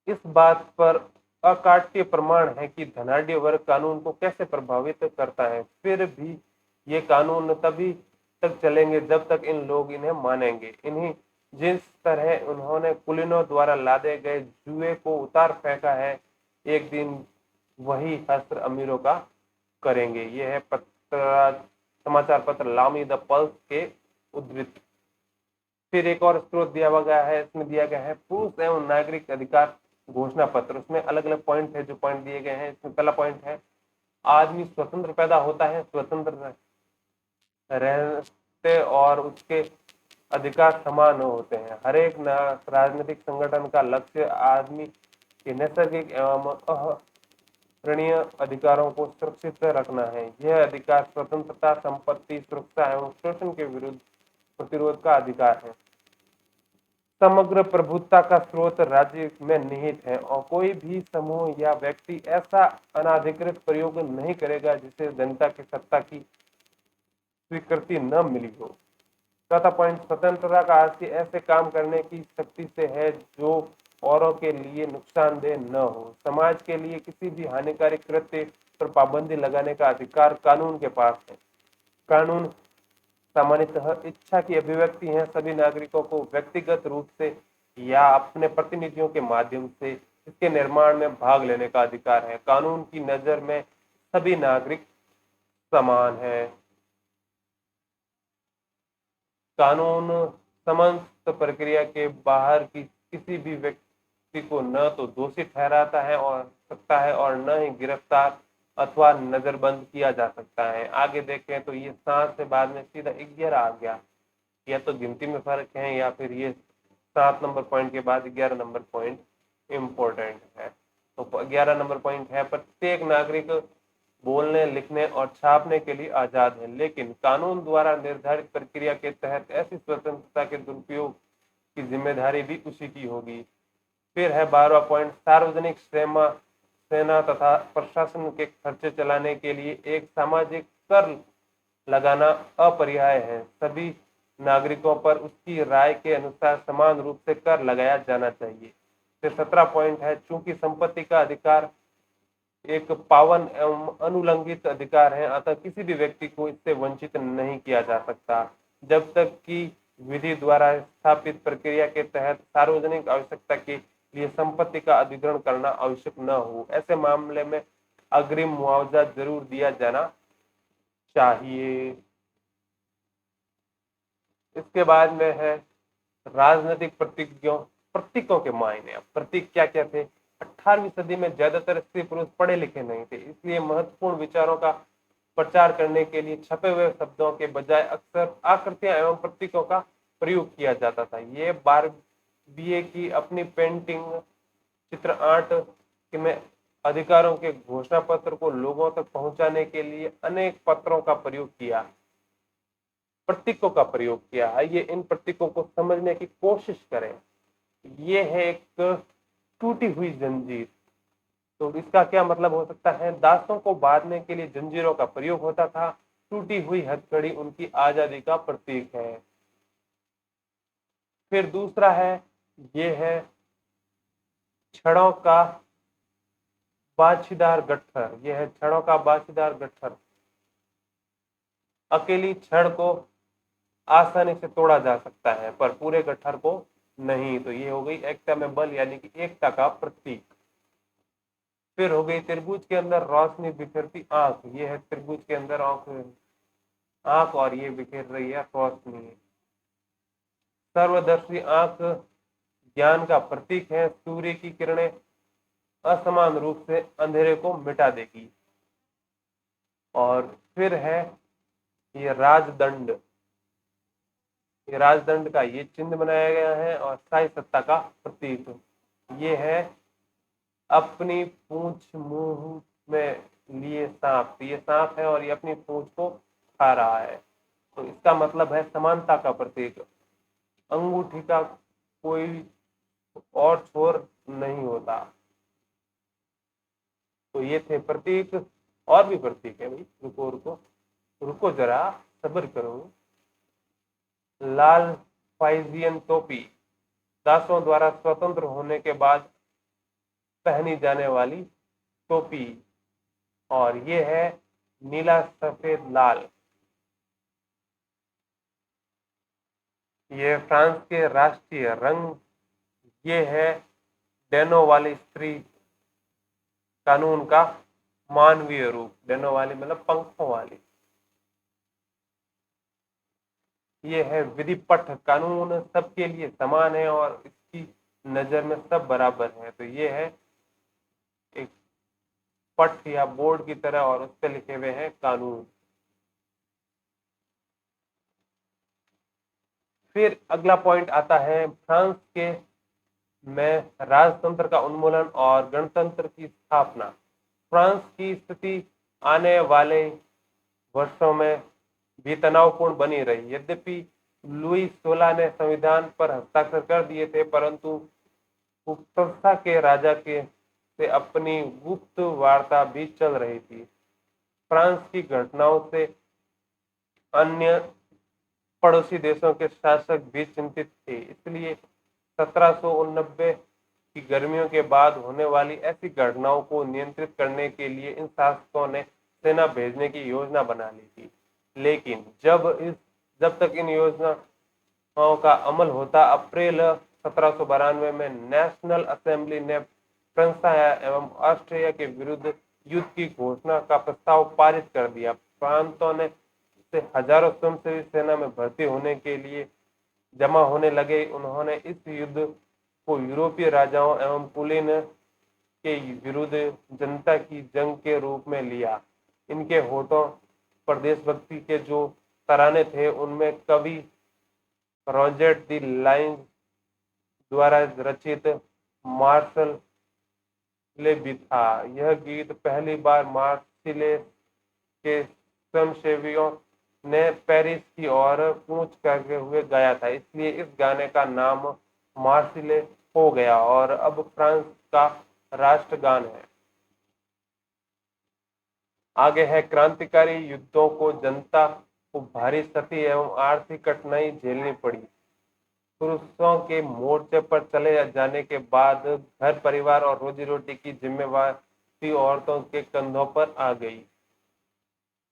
इस बात पर अकाट्य प्रमाण है कि धनाढ्य वर्ग कानून को कैसे प्रभावित करता है। फिर भी ये कानून तभी तक चलेंगे जब तक इन लोग इन्हें मानेंगे। इन्हीं जिस तरह उन्होंने कुलीनों द्वारा लादे गए जुए को उतार फेंका है, एक दिन वही हस्त्र अमीरों का करेंगे। ये है समाचार पत्र लामी द पल्स के उद्धृत। फिर एक और स्रोत दिया गया है, इसमें दिया गया है पुरुष एवं नागरिक अधिकार घोषणा पत्र। उसमें अलग अलग पॉइंट है जो पॉइंट दिए गए हैं। इसमें पहला पॉइंट है आदमी स्वतंत्र पैदा होता है, स्वतंत्र रहते और उसके अधिकार समान होते हैं। हर एक राजनीतिक संगठन का लक्ष्य आदमी के नैसर्गिक एवं अहरणीय अधिकारों को सुरक्षित रखना है। यह अधिकार स्वतंत्रता, संपत्ति, सुरक्षा एवं शोषण के विरुद्ध प्रतिरोध का अधिकार है। समग्र प्रभुत्व का स्रोत राज्य में निहित है और कोई भी समूह या व्यक्ति ऐसा अनाधिकृत प्रयोग नहीं करेगा जिसे जनता की सत्ता की स्वीकृति न मिली हो। चौथा पॉइंट, स्वतंत्रता का अर्थ ऐसे काम करने की शक्ति से है जो औरों के लिए नुकसानदेह न हो। समाज के लिए किसी भी हानिकारक कृत्य पर पाबंदी लगाने का अधिकार कानून के पास है। कानून सामान्यतः इच्छा की अभिव्यक्ति है। सभी नागरिकों को व्यक्तिगत रूप से या अपने प्रतिनिधियों के माध्यम से इसके निर्माण में भाग लेने का अधिकार है। कानून की नजर में सभी नागरिक समान है। कानून समस्त प्रक्रिया के बाहर की किसी भी व्यक्ति को न तो दोषी ठहराता है और सकता है और न ही गिरफ्तार अथवा नजरबंद किया जा सकता है। आगे देखें तो ये 7 से बाद में सीधा 11 आ गया। या तो गिनती में फर्क है या फिर ये 7 नंबर पॉइंट के बाद 11 नंबर पॉइंट इम्पोर्टेंट है। तो 11 नंबर पॉइंट है प्रत्येक नागरिक बोलने, लिखने और छापने के लिए आजाद है, लेकिन कानून द्वारा निर्धारित प्रक्रिया के तहत ऐसी स्वतंत्रता के दुरुपयोग की जिम्मेदारी भी उसी की होगी। फिर है 12वां पॉइंट, सार्वजनिक सेना तथा प्रशासन के खर्चे चलाने के लिए एक सामाजिक कर लगाना अपरिहार्य है। सभी नागरिकों पर उसकी राय के अनुसार समान रूप से कर लगाया जाना चाहिए। फिर 17 पॉइंट है, चूंकि संपत्ति का अधिकार एक पावन एवं अनुलंघित अधिकार है, अतः किसी भी व्यक्ति को इससे वंचित नहीं किया जा सकता जब तक कि विधि द्वारा स्थापित प्रक्रिया के तहत सार्वजनिक आवश्यकता के लिए संपत्ति का अधिग्रहण करना आवश्यक न हो। ऐसे मामले में अग्रिम मुआवजा जरूर दिया जाना चाहिए। इसके बाद में है राजनीतिक प्रतीकों के मायने। अब प्रतीक क्या क्या थे? 18वीं सदी में ज्यादातर स्त्री पुरुष पढ़े लिखे नहीं थे, इसलिए महत्वपूर्ण विचारों का प्रचार करने के लिए छपे हुए शब्दों के बजाय अक्सर आकृतियां एवं प्रतीकों का प्रयोग किया जाता था। ये बारबीए की अपनी पेंटिंग चित्र आर्ट में अधिकारों के घोषणा पत्र को लोगों तक पहुंचाने के लिए अनेक पत्रों का प्रयोग किया, प्रतीकों का प्रयोग किया। आइए इन प्रतीकों को समझने की कोशिश करें। ये है एक टूटी हुई जंजीर। तो इसका क्या मतलब हो सकता है? दासों को बांधने के लिए जंजीरों का प्रयोग होता था। टूटी हुई हथकड़ी उनकी आजादी का प्रतीक है। फिर दूसरा है, ये है छड़ों का बाछीदार गट्ठर। यह है छड़ों का बाछीदार गट्ठर। अकेली छड़ को आसानी से तोड़ा जा सकता है पर पूरे गट्ठर को नहीं। तो ये हो गई एकता में बल यानी कि एकता का प्रतीक। फिर हो गई त्रिभुज के अंदर रोशनी बिखेरती आंख। ये है त्रिभुज के अंदर आंख और ये बिखेर रही है रोशनी। सर्वदर्शी आंख ज्ञान का प्रतीक है। सूर्य की किरणें असमान रूप से अंधेरे को मिटा देगी। और फिर है ये राजदंड। ये राजदंड का ये चिन्ह बनाया गया है और शाही सत्ता का प्रतीक। ये है अपनी पूंछ मुंह में लिए सांप। ये सांप है और ये अपनी पूंछ को खा रहा है, तो इसका मतलब है समानता का प्रतीक। अंगूठी का कोई और छोर नहीं होता। तो ये थे प्रतीक। और भी प्रतीक है भाई, रुको रुको रुको जरा, सब्र करो। लाल फाइजियन टोपी दासों द्वारा स्वतंत्र होने के बाद पहनी जाने वाली टोपी। और ये है नीला सफेद लाल। ये फ्रांस के राष्ट्रीय रंग। ये है डेनो वाली स्त्री कानून का मानवीय रूप। डेनो वाली मतलब पंखों वाली। ये है विधिपट, कानून सबके लिए समान है और इसकी नजर में सब बराबर है। तो ये है एक पट या बोर्ड की तरह और उस पर लिखे हुए हैं कानून। फिर अगला पॉइंट आता है फ्रांस के में राजतंत्र का उन्मूलन और गणतंत्र की स्थापना। फ्रांस की स्थिति आने वाले वर्षों में भी तनावपूर्ण बनी रही। यद्यपि लुई 16 ने संविधान पर हस्ताक्षर कर दिए थे, परंतु उपसंस्था के राजा के से अपनी गुप्त वार्ता भी चल रही थी। फ्रांस की घटनाओं से अन्य पड़ोसी देशों के शासक भी चिंतित थे, इसलिए 1789 की गर्मियों के बाद होने वाली ऐसी घटनाओं को नियंत्रित करने के लिए इन शासकों ने सेना भेजने की योजना बना ली थी। लेकिन जब तक इन योजनाओं का अमल होता, अप्रैल 1792 में नेशनल असेंबली ने फ्रांस एवं ऑस्ट्रिया के विरुद्ध युद्ध की घोषणा का प्रस्ताव पारित कर दिया। प्रांतों ने से हजारों स्वयंसेवी सेना में भर्ती होने के लिए जमा होने लगे। उन्होंने इस युद्ध को यूरोपीय राजाओं एवं कुलीन के विरुद्ध जनता की जंग के रूप में लिया। इनके होठों पर देशभक्ति के जो तराने थे, उनमें कवि रॉजर्ट दी लाइन द्वारा रचित मार्शल ले भी था। यह गीत पहली बार मार्सिले के स्वयंसेवियों ने पेरिस की ओर कूच करते हुए गाया था, इसलिए इस गाने का नाम मार्सिले हो गया और अब फ्रांस का राष्ट्रगान है। आगे है क्रांतिकारी युद्धों को जनता को भारी क्षति एवं आर्थिक कठिनाई झेलनी पड़ी। पुरुषों के मोर्चे पर चले जाने के बाद घर परिवार और रोजी रोटी की जिम्मेवारी औरतों के कंधों पर आ गई।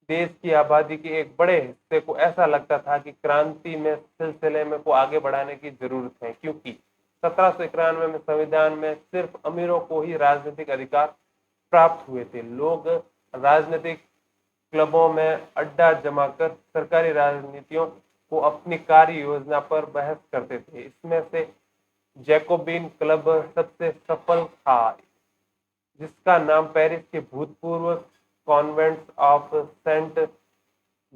देश की आबादी के एक बड़े हिस्से को ऐसा लगता था कि क्रांति में सिलसिले में को आगे बढ़ाने की जरूरत है, क्योंकि 1791 में संविधान में सिर्फ अमीरों को ही राजनीतिक अधिकार प्राप्त हुए थे। लोग राजनीतिक क्लबों में अड्डा जमाकर सरकारी राजनीतियों को अपनी कार्य योजना पर बहस करते थे। इसमें से जैकोबिन क्लब सबसे सफल था, जिसका नाम पेरिस के भूतपूर्व कॉन्वेंट्स ऑफ सेंट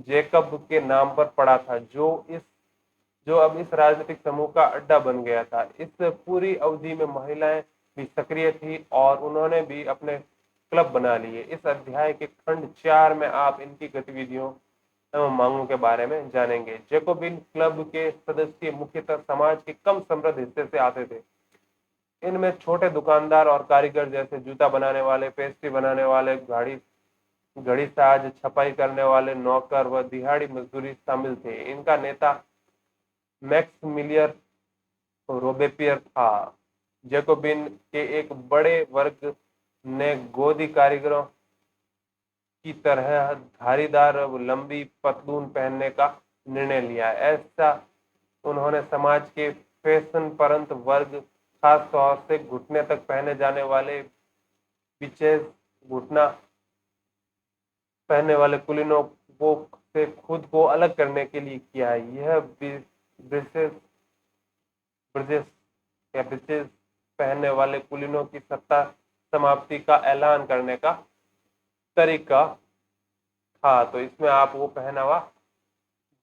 जेकब के नाम पर पड़ा था, जो अब इस राजनीतिक समूह का अड्डा बन गया था। इस पूरी अवधि में महिलाएं भी सक्रिय थी और उन्होंने भी अपने क्लब बना लिए। इस अध्याय के खंड 4 में आप इनकी गतिविधियों एवं मांगों के बारे में जानेंगे। जैकोबिन क्लब के सदस्य मुख्यतः समाज के कम समृद्ध हिस्से से आते थे। इनमें छोटे दुकानदार और कारीगर जैसे जूता बनाने वाले, पेस्ट्री बनाने वाले, घड़ी साज, छपाई करने वाले नौकर व दिहाड़ी मजदूरी शामिल थे। इनका नेता मैक्समिलियन रोबेपियर था। जैकोबिन के एक बड़े वर्ग ने गोदी कारीगरों की तरह धारीदार लंबी पतलून पहनने का निर्णय लिया। ऐसा उन्होंने समाज के फैशन परंत वर्ग, खास तौर से घुटने तक पहने जाने वाले बिचेस, घुटना पहनने वाले कुलीनों को से खुद को अलग करने के लिए किया है। यह ब्रिजेस ब्रिजेस या ब्रिजेस पहनने वाले कुलीनों की सत्ता समाप्ति का ऐलान करने का तरीका था। तो इसमें आप वो पहनावा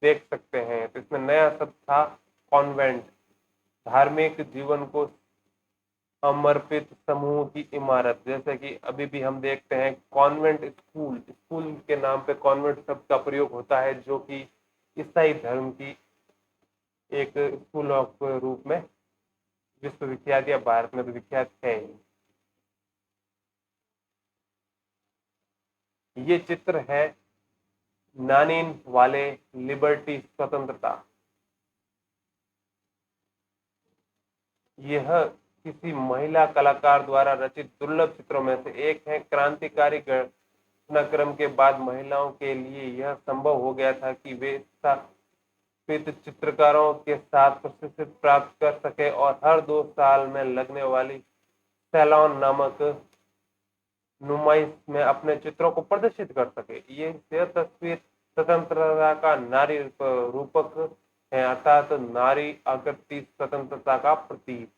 देख सकते हैं। तो इसमें नया शब्द था कॉन्वेंट, धार्मिक जीवन को समर्पित समूह की इमारत। जैसे कि अभी भी हम देखते हैं कॉन्वेंट स्कूल, स्कूल के नाम पे कॉन्वेंट शब्द का प्रयोग होता है, जो कि ईसाई धर्म की एक स्कूल ऑफ रूप में विश्वविख्यात या भारत में तो विख्यात है। ये चित्र है नानिन वाले लिबर्टी स्वतंत्रता। यह किसी महिला कलाकार द्वारा रचित दुर्लभ चित्रों में से एक है। क्रांतिकारी घटनाक्रम के बाद महिलाओं के लिए यह संभव हो गया था कि वे स्थापित चित्रकारों के साथ प्रशिक्षण प्राप्त कर सके और हर 2 साल में लगने वाली सैलॉन नामक नुमाइश में अपने चित्रों को प्रदर्शित कर सके। ये तस्वीर स्वतंत्रता का नारी रूपक है, अर्थात नारी आकृति स्वतंत्रता का प्रतीक।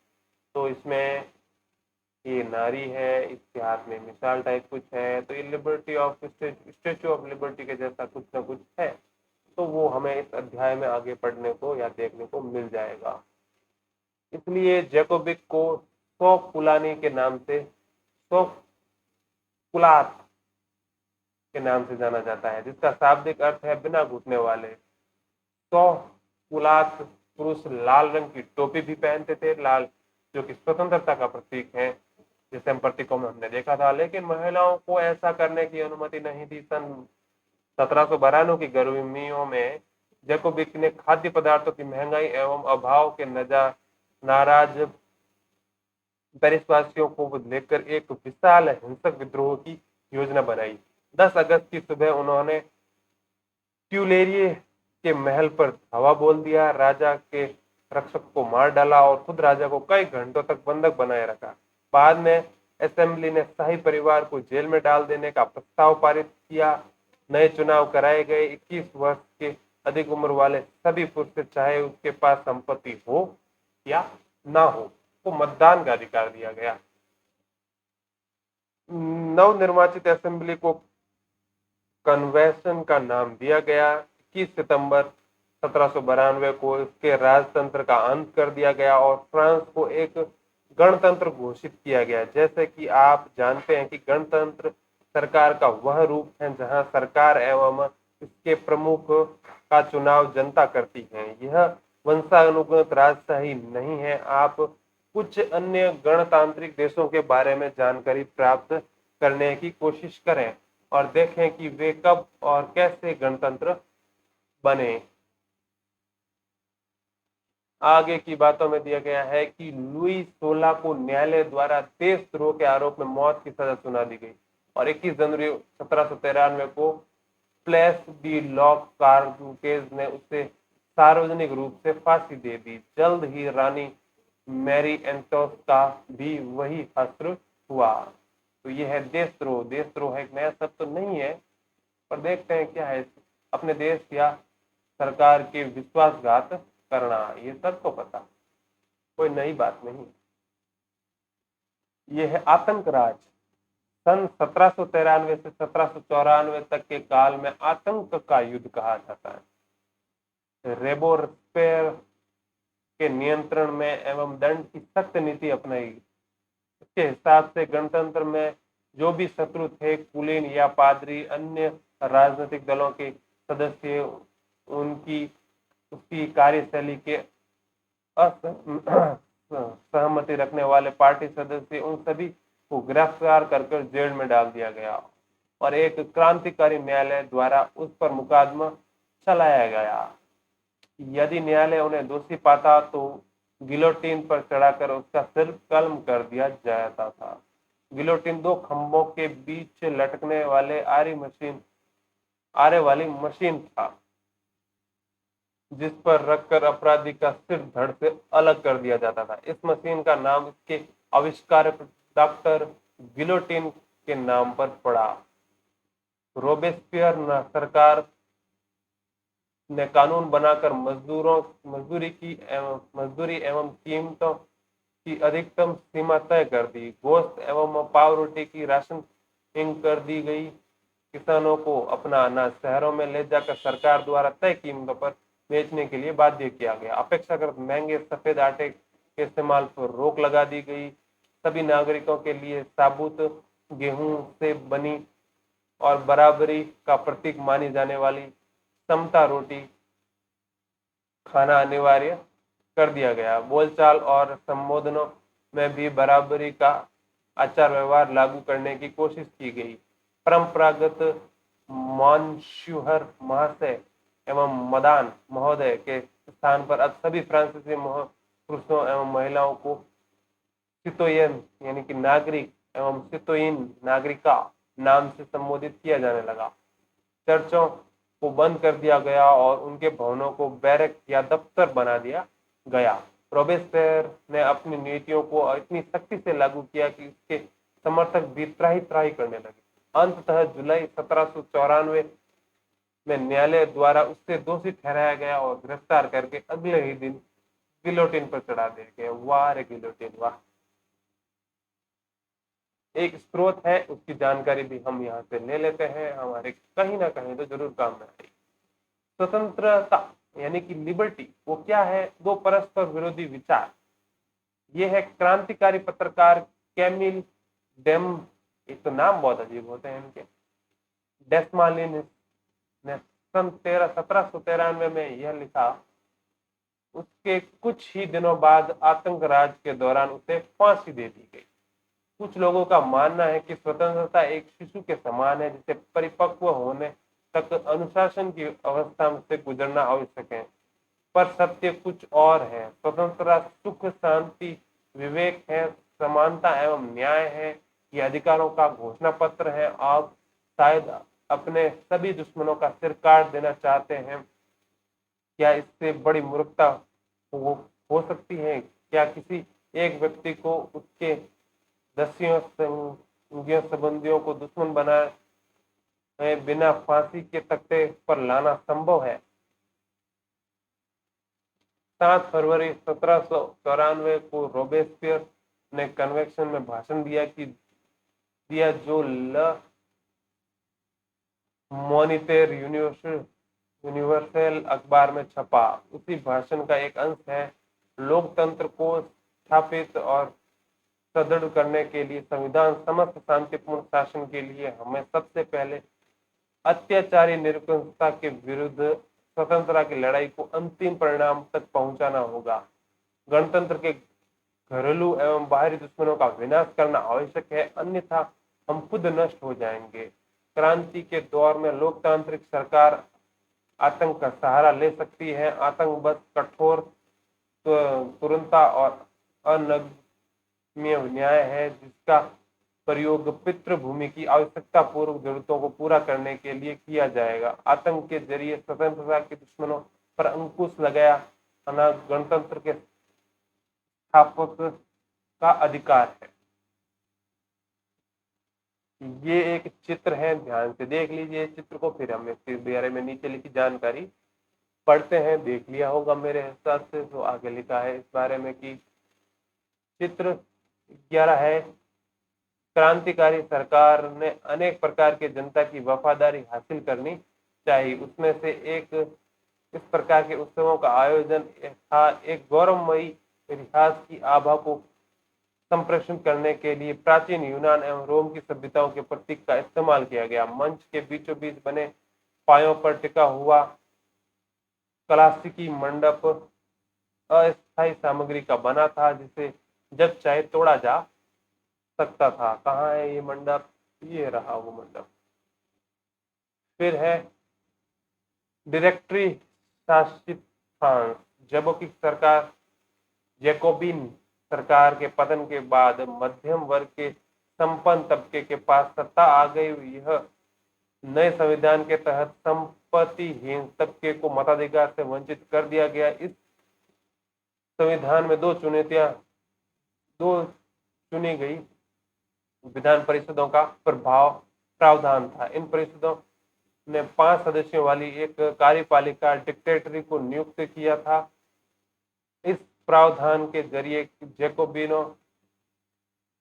तो इसमें ये नारी है, इसके हाथ में मिसाल टाइप कुछ है, तो ये liberty of statue of liberty के जैसा कुछ ना कुछ है। तो वो हमें इस अध्याय में आगे पढ़ने को या देखने को मिल जाएगा। इसलिए जैकोबिक को सोफुलानी के नाम से, सोफुलात के नाम से जाना जाता है, जिसका शाब्दिक अर्थ है बिना घुटने वाले। सोफुलात पुरुष लाल रंग की टोपी भी पहनते थे, लाल जो कि स्वतंत्रता का प्रतीक है, जैसे हम प्रतीकों में हमने देखा था। लेकिन महिलाओं को ऐसा करने की अनुमति नहीं थी। सन 1792 की गर्मियों में जैकोबिक ने खाद्य पदार्थों की महंगाई एवं अभाव के नाराज पेरिसवासियों को लेकर एक विशाल हिंसक विद्रोह की योजना बनाई। 10 अगस्त की सुबह उन्होंने ट्यूलेरिये के महल पर धावा बोल दिया, राजा के रक्षक को मार डाला और खुद राजा को कई घंटों तक बंधक बनाए रखा। बाद में असेंबली ने शाही परिवार को जेल में डाल देने का प्रस्ताव पारित किया। नए चुनाव कराए गए। 21 वर्ष के अधिक उम्र वाले सभी पुरुष, चाहे उसके पास संपत्ति हो या ना हो, को मतदान का अधिकार दिया गया। नवनिर्वाचित असेंबली को कन्वेंशन का नाम दिया गया। 21 सितंबर 1792 को इसके राजतंत्र का अंत कर दिया गया और फ्रांस को एक गणतंत्र घोषित किया गया। जैसे कि आप जानते हैं कि गणतंत्र सरकार का वह रूप है जहां सरकार एवं इसके प्रमुख का चुनाव जनता करती है। यह वंशानुगत राजशाही नहीं है। आप कुछ अन्य गणतांत्रिक देशों के बारे में जानकारी प्राप्त करने की कोशिश करें और देखें कि वे कब और कैसे गणतंत्र बने। आगे की बातों में दिया गया है कि लुई 16 को न्यायालय द्वारा देशद्रोह के आरोप में मौत की सजा सुना दी गई और 21 जनवरी 1793 को प्लेस डी लॉक कार्केज ने उसे सार्वजनिक रूप से फांसी दे दी। जल्द ही रानी मैरी एंटोस का भी वही हश्र हुआ। तो यह है देशद्रोह। देशद्रोह एक नया शब्द तो नहीं है, पर देखते हैं क्या है। अपने देश या सरकार के विश्वासघात करना, ये सबको पता, कोई नई बात नहीं। यह है आतंक राज। सन 1793 से 1794 तक के काल में आतंक का युद्ध कहा जाता है। रोबेस्पियर के नियंत्रण में एवं दंड की सख्त नीति अपनाई। इसके हिसाब से गणतंत्र में जो भी शत्रु थे, कुलीन या पादरी, अन्य राजनीतिक दलों के सदस्य, उसकी कार्यशैली के सहमति रखने वाले पार्टी सदस्य, उन सभी को गिरफ्तार कर जेल में डाल दिया गया और एक क्रांतिकारी न्यायालय द्वारा उस पर मुकदमा चलाया गया। यदि न्यायालय उन्हें दोषी पाता तो गिलोटिन पर चढ़ाकर उसका सिर कलम कर दिया जाता था। गिलोटिन 2 खंभों के बीच लटकने वाले आरे वाली मशीन था, जिस पर रखकर अपराधी का सिर धड़ से अलग कर दिया जाता था। इस मशीन का नाम इसके आविष्कारक डॉक्टर गिलोटिन के नाम पर पड़ा। रोबेस्पियर सरकार ने कानून बनाकर मजदूरी एवं कीमतों की अधिकतम सीमा तय कर दी। गोश्त एवं पाव रोटी की राशनिंग कर दी गई। किसानों को अपना अनाज शहरों में ले जाकर सरकार द्वारा तय कीमतों पर बेचने के लिए बाध्य किया गया। अपेक्षाकृत महंगे सफेद आटे के इस्तेमाल पर रोक लगा दी गई। सभी नागरिकों के लिए साबुत गेहूं से बनी और बराबरी का प्रतीक मानी जाने वाली समता रोटी खाना अनिवार्य कर दिया गया। बोलचाल और संबोधनों में भी बराबरी का आचार व्यवहार लागू करने की कोशिश की गई। परंपरागत मॉन्स्यूहर महाशय एवं मदान महोदय के स्थान पर अब सभी फ्रांसीसी पुरुषों एवं महिलाओं को सितोयन यानी कि नागरिक एवं सितोयन नागरिका नाम से संबोधित किया जाने लगा। चर्चों को बंद कर दिया गया और उनके भवनों को बैरक या दफ्तर बना दिया गया। रोबेस्पियर ने अपनी नीतियों को इतनी सख्ती से लागू किया कि उसके समर्थक भी त्राही त्राही करने लगे। अंततः जुलाई 1794 में न्यायालय द्वारा उससे दोषी ठहराया गया और गिरफ्तार करके अगले ही दिन गिलोटिन पर चढ़ा दिया गया। वाह रे गिलोटिन वाह। एक स्रोत है, उसकी जानकारी भी हम यहाँ से ले लेते हैं, हमारे कहीं ना कहीं तो जरूर काम में आएगी। स्वतंत्रता यानी कि लिबर्टी वो क्या है? दो परस्पर विरोधी विचार। ये है क्रांतिकारी पत्रकार कैमिल डेम, एक तो नाम बहुत अजीब होते हैं इनके, डेस्मालिनिस ने सन 1793 में यह लिखा। उसके कुछ ही दिनों बाद आतंक राज के दौरान उसे फांसी दे दी गई। कुछ लोगों का मानना है कि स्वतंत्रता एक शिशु के समान है जिसे परिपक्व होने तक अनुशासन की अवस्था से गुजरना आवश्यक है, पर सत्य कुछ और है। स्वतंत्रता सुख, शांति, विवेक है, समानता एवं न्याय है। ये अधिकारों का घोषणा पत्र है। आप शायद अपने सभी दुश्मनों का सिर काट देना चाहते हैं। क्या इससे बड़ी मूर्खता हो सकती है? क्या किसी एक व्यक्ति को उसके दसियों संबंधियों को दुश्मन बनाए बिना फांसी के तख्ते पर लाना संभव है? 7 फरवरी 1794 को रोबेस्पियर ने कन्वेंशन में भाषण दिया जो ल मॉनिटर यूनिवर्सल अखबार में छपा। उसी भाषण का एक अंश है, लोकतंत्र को स्थापित और सुदृढ़ करने के लिए संविधान समस्त शांतिपूर्ण शासन के लिए हमें सबसे पहले अत्याचारी निरंकुशता के विरुद्ध स्वतंत्रता की लड़ाई को अंतिम परिणाम तक पहुंचाना होगा। गणतंत्र के घरेलू एवं बाहरी दुश्मनों का विनाश करना आवश्यक है, अन्यथा हम खुद नष्ट हो जाएंगे। क्रांति के दौर में लोकतांत्रिक सरकार आतंक का सहारा ले सकती है। आतंक बस कठोर तुरंता और अनम्य न्याय है जिसका प्रयोग पितृभूमि की आवश्यकता पूर्व जरूरतों को पूरा करने के लिए किया जाएगा। आतंक के जरिए स्वतंत्रता के दुश्मनों पर अंकुश लगाया आना गणतंत्र के स्थापक का अधिकार है। ये एक चित्र है, ध्यान से देख लीजिए चित्र को, फिर हम इसके बारे में नीचे लिखी जानकारी पढ़ते हैं। देख लिया होगा मेरे हिसाब से, तो आगे लिखा है इस बारे में कि चित्र 11 है, क्रांतिकारी सरकार ने अनेक प्रकार के जनता की वफादारी हासिल करनी चाहिए। उसमें से एक इस प्रकार के उत्सवों का आयोजन था। एक गौरवमयी इतिहास की आभा को संप्रेषण करने के लिए प्राचीन यूनान एवं रोम की सभ्यताओं के प्रतीक का इस्तेमाल किया गया। मंच के बीचों बीच बने पायों पर टिका हुआ क्लासिकी मंडप अस्थायी सामग्री का बना था जिसे जब चाहे तोड़ा जा सकता था। कहाँ है ये मंडप? ये रहा वो मंडप। फिर है डायरेक्टरी शासित फ्रांस। जैकोबिन सरकार जैकोबिन सरकार के पतन के बाद मध्यम वर्ग के संपन्न तबके के पास सत्ता आ गई। यह नए संविधान के तहत संपत्तिहीन तबके को मताधिकार से वंचित कर दिया गया। इस संविधान में दो चुनी गई विधान परिषदों का प्रावधान था। इन परिषदों ने 5 सदस्यों वाली एक कार्यपालिका डिक्टेटरी को नियुक्त किया था। इस प्रावधान के जरिए जैकोबिनों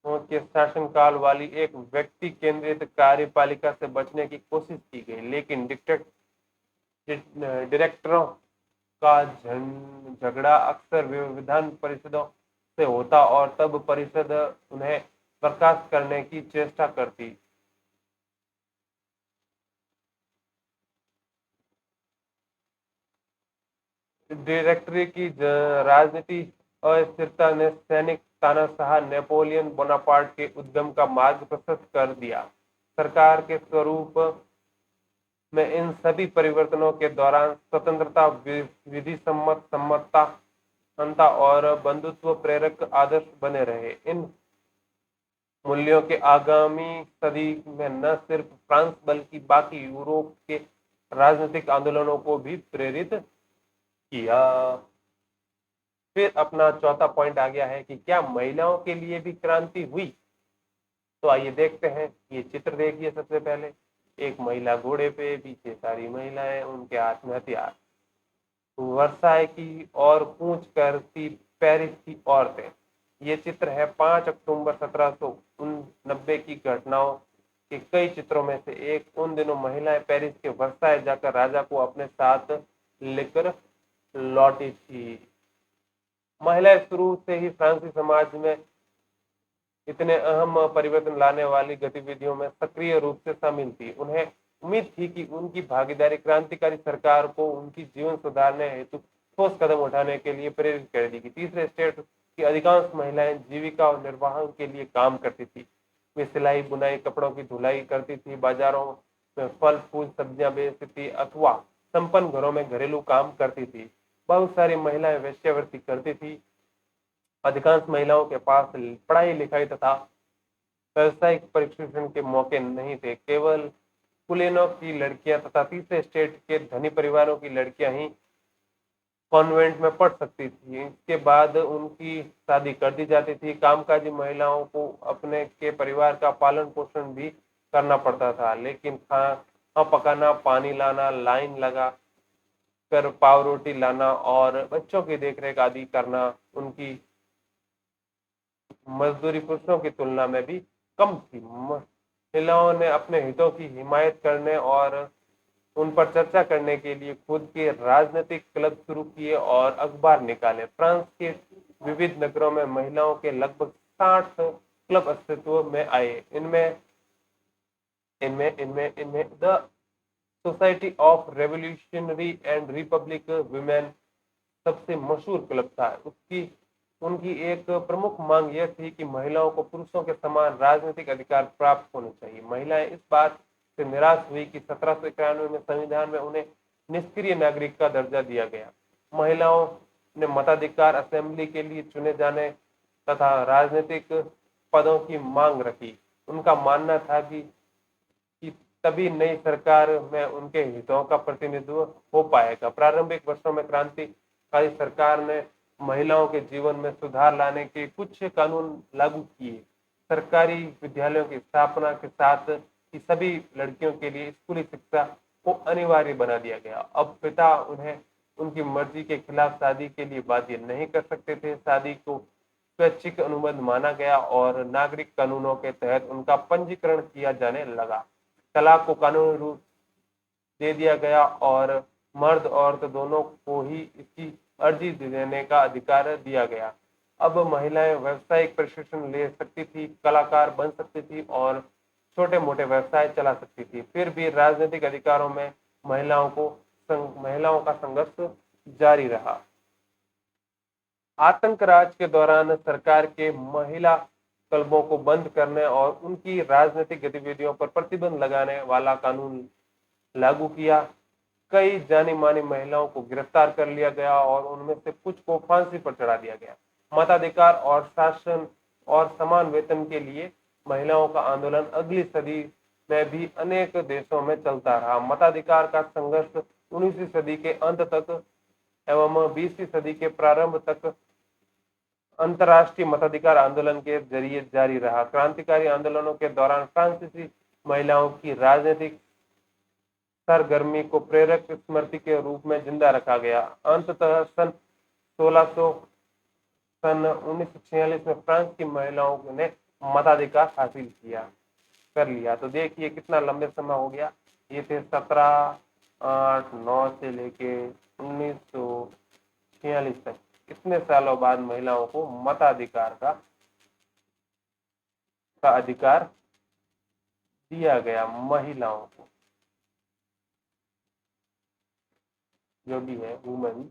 के शासनकाल वाली एक व्यक्ति केंद्रित कार्यपालिका से बचने की कोशिश की गई, लेकिन डायरेक्टरों का झगड़ा अक्सर विधान परिषदों से होता और तब परिषद उन्हें बर्खास्त करने की चेष्टा करती। डायरेक्टरी की राजनीति अस्थिरता ने सैनिक तानाशाह नेपोलियन बोनापार्ट के उद्यम का मार्ग प्रशस्त कर दिया। सरकार के स्वरूप में इन सभी परिवर्तनों के दौरान स्वतंत्रता, विधि सम्मतता और बंधुत्व प्रेरक आदर्श बने रहे। इन मूल्यों के आगामी सदी में न सिर्फ फ्रांस बल्कि बाकी यूरोप के राजनीतिक आंदोलनों को भी प्रेरित किया। फिर अपना चौथा पॉइंट आ गया है कि क्या महिलाओं के लिए भी क्रांति हुई? तो आइए देखते हैं। ये चित्र देखिए सबसे पहले। एक महिला घोड़े पे, पीछे सारी महिलाएं, उनके हाथ में हथियार। वर्साय की और कूच करती पेरिस की औरतें। ये चित्र है 5 अक्टूबर 1789 की घटनाओं के कई चित्रों में से एक। उन दिनों महिलाएं पेरिस के वर्साय जाकर राजा को अपने साथ लेकर लौटी थी। महिलाएं शुरू से ही फ्रांसीसी समाज में इतने अहम परिवर्तन लाने वाली गतिविधियों में सक्रिय रूप से शामिल थी। उन्हें उम्मीद थी कि उनकी भागीदारी क्रांतिकारी सरकार को उनकी जीवन सुधारने हेतु ठोस कदम उठाने के लिए प्रेरित करेगी। तीसरे स्टेट की अधिकांश महिलाएं जीविका और निर्वाह के लिए काम करती थी। वे सिलाई, बुनाई, कपड़ों की धुलाई करती थी, बाजारों में फल, फूल, सब्जियां बेचती थी अथवा संपन्न घरों में घरेलू काम करती थी। बहुत सारी महिलाएं वेश्यावृत्ति करती थी। अधिकांश महिलाओं के पास पढ़ाई लिखाई तथा व्यावसायिक प्रशिक्षण के मौके नहीं थे। केवल कुलीनों की लड़कियां तथा तीसरे स्टेट के धनी परिवारों की लड़कियां ही कॉन्वेंट में पढ़ सकती थी। इसके बाद उनकी शादी कर दी जाती थी। कामकाजी महिलाओं को अपने के परिवार का पालन पोषण भी करना पड़ता था, लेकिन खाना पकाना, पानी लाना, लाइन लगा कर पाव रोटी लाना और बच्चों की देखरेख आदि करना उनकी मजदूरी पुरुषों की तुलना में भी कम थी। महिलाओं ने अपने हितों की हिमायत करने और उन पर चर्चा करने के लिए खुद के राजनीतिक क्लब शुरू किए और अखबार निकाले। फ्रांस के विविध नगरों में महिलाओं के लगभग 60 क्लब अस्तित्व में आए। इनमें इनमें इनमें इनमें the society of revolutionary and Republic women सबसे मशहूर क्लब था। उसकी उनकी एक प्रमुख मांग यह थी कि महिलाओं को पुरुषों के समान राजनीतिक अधिकार प्राप्त होने चाहिए। महिलाएं इस बात से निराश हुई कि 1791 में संविधान में उन्हें निष्क्रिय नागरिक का दर्जा दिया गया। महिलाओं ने मताधिकार, असेंबली के लिए चुने जाने तथा राजनीतिक पदों की मांग रखी। उनका मानना था कि तभी नई सरकार में उनके हितों का प्रतिनिधित्व हो पाएगा। प्रारंभिक वर्षों में क्रांतिकारी सरकार ने महिलाओं के जीवन में सुधार लाने के कुछ कानून लागू किए। सरकारी विद्यालयों की स्थापना के साथ ही सभी लड़कियों के लिए स्कूली शिक्षा को अनिवार्य बना दिया गया। अब पिता उन्हें उनकी मर्जी के खिलाफ शादी के लिए बाध्य नहीं कर सकते थे। शादी को स्वैच्छिक अनुबंध माना गया और नागरिक कानूनों के तहत उनका पंजीकरण किया जाने लगा। तलाक को कानूनी रूप दे दिया गया और मर्द औरत दोनों को ही इसकी अर्जी देने का अधिकार दिया गया। अब महिलाएं व्यावसायिक प्रशिक्षण ले सकती थी, कलाकार बन सकती थी और छोटे मोटे व्यवसाय चला सकती थी। फिर भी राजनीतिक अधिकारों में महिलाओं का संघर्ष जारी रहा। आतंक राज के दौरान सरकार के महिला क्लबों को बंद करने और उनकी राजनीतिक गतिविधियों पर प्रतिबंध लगाने वाला कानून लागू किया। कई जानी मानी महिलाओं को गिरफ्तार कर लिया गया और उनमें से कुछ को फांसी पर चढ़ा दिया गया। मताधिकार और शासन और समान वेतन के लिए महिलाओं का आंदोलन अगली सदी में भी अनेक देशों में चलता रहा। मताधिकार का संघर्ष 19वीं सदी के अंत तक एवं 20वीं सदी के प्रारंभ तक अंतर्राष्ट्रीय मताधिकार आंदोलन के जरिए जारी रहा। क्रांतिकारी आंदोलनों के दौरान फ्रांसीसी महिलाओं की राजनीतिक सरगर्मी को प्रेरक स्मृति के रूप में जिंदा रखा गया। अंततः सन 1946 में फ्रांस की महिलाओं ने मताधिकार हासिल कर लिया। तो देखिए कितना लंबे समय हो गया। ये थे 1789 से लेके 1946 तक, कितने सालों बाद महिलाओं को मताधिकार का अधिकार दिया गया। महिलाओं को जो भी है वुमेन।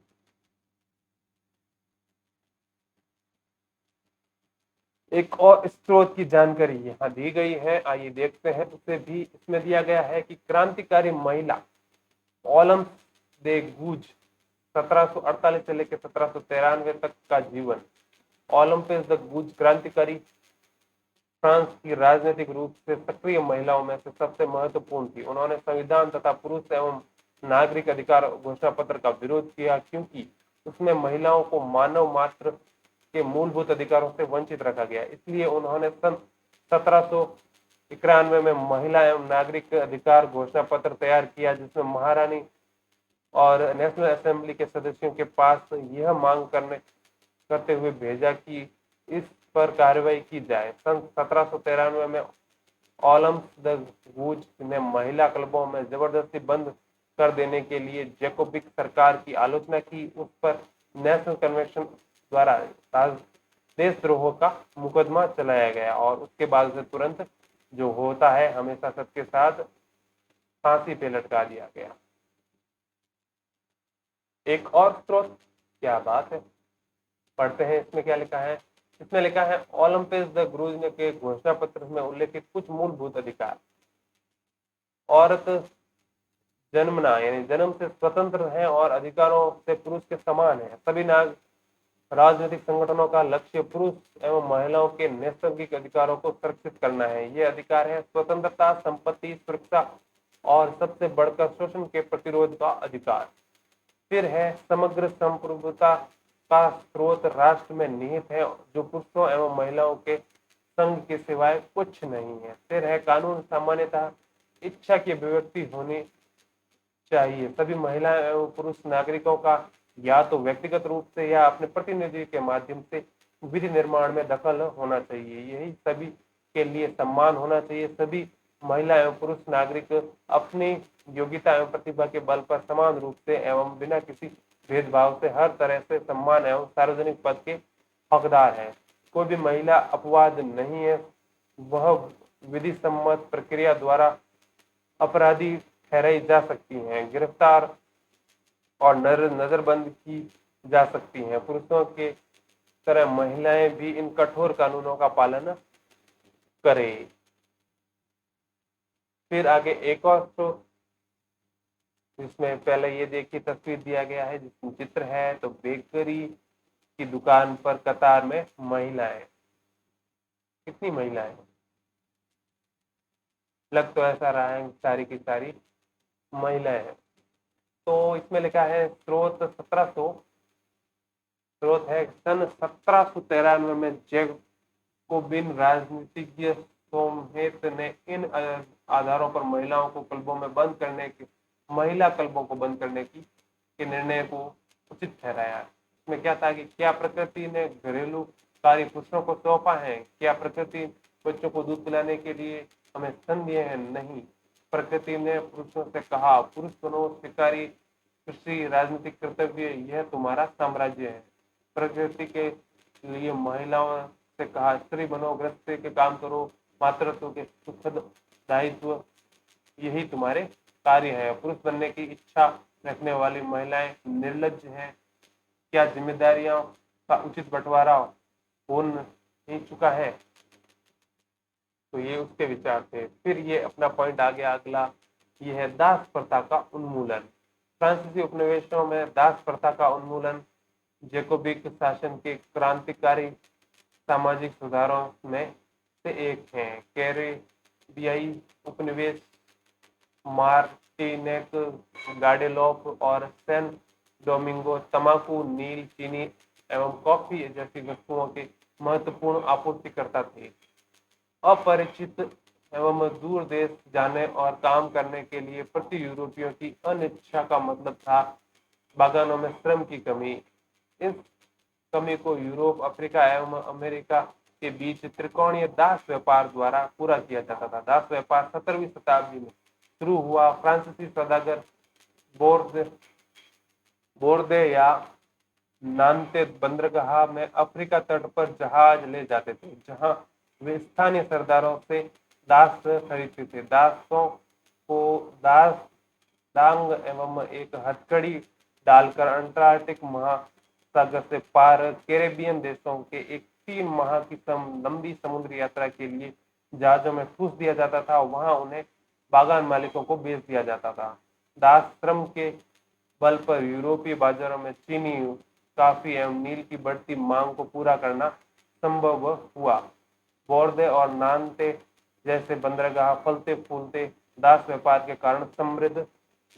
एक और स्रोत की जानकारी यहाँ दी गई है, आइए देखते हैं। उसे भी इसमें दिया गया है कि क्रांतिकारी महिला ओलम्स दे गूज 1748 से लेकर 1793 तक का जीवन। ओलम्पस द गूज क्रांतिकारी फ्रांस की राजनीतिक रूप से सक्रिय महिलाओं में से सबसे महत्वपूर्ण थी। उन्होंने संविधान तथा पुरुष एवं नागरिक अधिकार घोषणा पत्र का विरोध किया क्योंकि उसमें महिलाओं को मानव मात्र के मूलभूत अधिकारों से वंचित रखा गया। इसलिए उन्होंने सन 1700 91 में महिला एवं नागरिक अधिकार घोषणा पत्र तैयार किया, जिसमें महारानी और नेशनल असेंबली के सदस्यों के पास यह मांग करते हुए भेजा कि इस पर कार्रवाई की जाए। सन 1793 में ओलम्स द गूज ने महिला क्लबों में जबरदस्ती बंद कर देने के लिए जैकोबिक सरकार की आलोचना की। उस पर नेशनल कन्वेंशन द्वारा देशद्रोह का मुकदमा चलाया गया और उसके बाद से तुरंत जो होता है हमेशा सबके साथ फांसी पे लटका दिया गया। एक और स्रोत, क्या बात है, पढ़ते हैं इसमें क्या लिखा है। इसमें लिखा है ओलंपिस द ग्रूज के घोषणा पत्र में उल्लेखित कुछ मूलभूत अधिकार। औरत जन्मना यानी जन्म से स्वतंत्र है और अधिकारों से पुरुष के समान है। सभी राजनीतिक संगठनों का लक्ष्य पुरुष एवं महिलाओं के नैसर्गिक अधिकारों को सुरक्षित करना है। ये अधिकार है स्वतंत्रता, संपत्ति, सुरक्षा और सबसे बढ़कर शोषण के प्रतिरोध का अधिकार। फिर है समग्र संप्रभुता का स्रोत राष्ट्र में निहित है, जो पुरुषों एवं महिलाओं के संघ के सिवाय कुछ नहीं है। फिर है कानून सामान्यतः इच्छा की अभिव्यक्ति होनी चाहिए। सभी महिला एवं पुरुष नागरिकों का या तो व्यक्तिगत रूप से या अपने प्रतिनिधि के माध्यम से विधि निर्माण में दखल होना चाहिए। यही सभी के लिए सम्मान होना चाहिए। सभी महिला एवं पुरुष नागरिक अपनी योग्यता एवं प्रतिभा के बल पर समान रूप से एवं बिना किसी भेदभाव से हर तरह से सम्मान एवं सार्वजनिक पद के हकदार है। कोई भी महिला अपवाद नहीं है, वह विधि सम्मत प्रक्रिया द्वारा अपराधी ठहराई जा सकती हैं, गिरफ्तार और नजरबंद की जा सकती हैं। पुरुषों के तरह महिलाएं भी इन कठोर कानूनों का पालन करें। फिर आगे एक और स्रोत, जिसमें पहले ये देखिए तस्वीर दिया गया है जिसमें चित्र है, तो बेकरी की दुकान पर कतार में महिलाएं। कितनी महिलाएं, लग तो ऐसा रहा है सारी की सारी महिलाएं हैं। तो इसमें लिखा है स्रोत 1700, स्रोत है सन 1793 में जैकोबिन राजनीतिज्ञ सोमहेत ने इन आधारों पर महिलाओं को क्लबों में बंद करने के महिला क्लबों को बंद करने के निर्णय को उचित ठहराया। इसमें क्या था कि क्या प्रकृति ने घरेलू कार्य पुरुषों को सौंपा है? क्या प्रकृति बच्चों को दूध पिलाने के लिए हमें स्तन दिए हैं? नहीं। प्रकृति ने पुरुषों से कहा, पुरुष बनो, शिकारी, कृषि, राजनीतिक कर्तव्य, यह तुम्हारा साम्राज्य है। प्रकृति के लिए महिलाओं से कहा, स्त्री बनो, गृहस्थी के काम करो, मातृत्व के सुखद दायित्व यही तुम्हारे कार्य है। पुरुष बनने की इच्छा रखने वाली महिलाएं निर्लज्ज हैं। क्या जिम्मेदारियों का उचित बंटवारा हो नहीं चुका है? तो ये उसके विचार थे। फिर ये अपना पॉइंट आ गया अगला, ये है दास प्रथा का उन्मूलन। फ्रांसीसी उपनिवेशों में दास प्रथा का उन्मूलन जैकोबिक शासन के क्रांतिकारी सामाजिक सुधारों में से एक है। कैरेबियाई उपनिवेश मार्टिनेक, गाडेलोप और सैन डोमिंगो तंबाकू, नील, चीनी एवं कॉफी जैसी वस्तुओं के महत्वपूर्ण आपूर्तिकर्ता थे। अपरिचित एवं दूर देश जाने और काम करने के लिए प्रति यूरोपियों की अनिच्छा का मतलब था बागानों में श्रम की कमी। इस कमी को यूरोप, अफ्रीका एवं अमेरिका के बीच त्रिकोणीय दास व्यापार द्वारा पूरा किया जाता था। दास व्यापार 17वीं शताब्दी में शुरू हुआ। फ्रांसीसी सौदागर बोर्दे या नान्ते बंदरगाह में अफ्रीका तट पर जहाज ले जाते थे, जहां वे स्थानीय सरदारों से दास खरीदते थे। दासों को दांग एवं एक हथकड़ी डालकर अंटार्कटिक महासागर से पार कैरेबियन देशों के एक 3 माह की लंबी समुद्री यात्रा के लिए जहाजों में ठूस दिया जाता था। वहां उन्हें बागान मालिकों को बेच दिया जाता था। दास श्रम के बल पर यूरोपीय बाजारों में चीनी, कॉफी एवं नील की बढ़ती मांग को पूरा करना संभव हुआ। बोर्दे और नान्ते जैसे बंदरगाह फलते फूलते दास व्यापार के कारण समृद्ध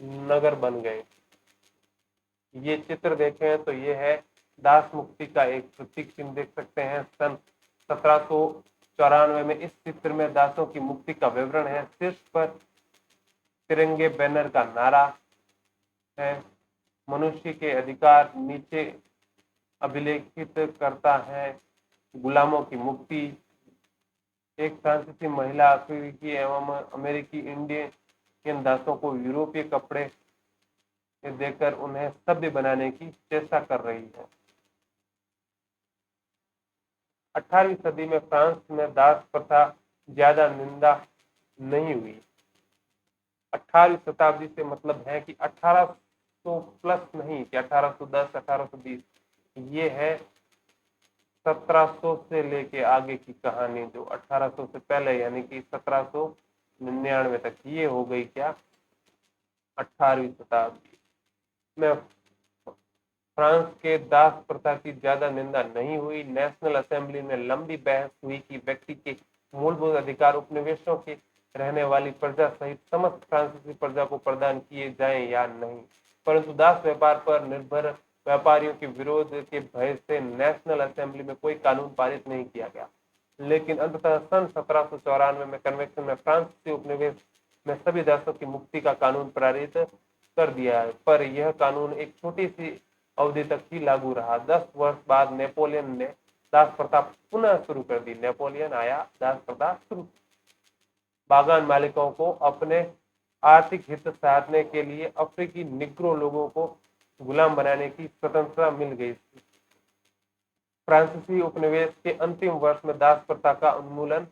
नगर बन गए। ये चित्र देखें तो ये है दास मुक्ति का एक प्रतीक चिन्ह, देख सकते हैं। सन 1894 में इस चित्र में दासों की मुक्ति का विवरण है। शीर्ष पर तिरंगे बैनर का नारा है, मनुष्य के अधिकार, नीचे अभिलेखित करता है गुलामों की मुक्ति। एक फ्रांसीसी महिला अफ्रीकी एवं अमेरिकी इंडियन दासों को यूरोपीय कपड़े देकर उन्हें सभ्य बनाने की चेष्टा कर रही है। 18वीं सदी में फ्रांस में दास प्रथा ज्यादा निंदा नहीं हुई। 18वीं शताब्दी से मतलब है कि 1800 प्लस नहीं कि 1810 1820, ये है 1700 से लेके आगे की कहानी, जो 1800 से पहले यानी कि 1799 तक, ये हो गई क्या 18वीं शताब्दी में। फ्रांस के दास प्रथा की ज्यादा निंदा नहीं हुई। नेशनल असेंबली में लंबी बहस हुई कि व्यक्ति के मूलभूत अधिकार उपनिवेशों के रहने वाली प्रजा सहित समस्त फ्रांसीसी प्रजा को प्रदान किए जाएं या नहीं, परंतु दास व्यापार पर निर्भर व्यापारियों के विरोध के भय से नेशनल असेंबली में कोई कानून पारित नहीं किया गया। लेकिन अंततः सन 1794 में कन्वेंशन में फ्रांसीसी उपनिवेश में सभी दासों की मुक्ति का कानून पारित कर दिया है, पर यह कानून एक छोटी सी अवधि तक ही लागू रहा। 10 वर्ष बाद नेपोलियन ने दास प्रथा पुनः शुरू कर दी। नेपोलियन आया, दास प्रथा शुरू। बागान मालिकों को अपने आर्थिक हित साधने के लिए अफ्रीकी निग्रो लोगों को गुलाम बनाने की स्वतंत्रता मिल गई। फ्रांसीसी उपनिवेश के अंतिम वर्ष में दास प्रथा का उन्मूलन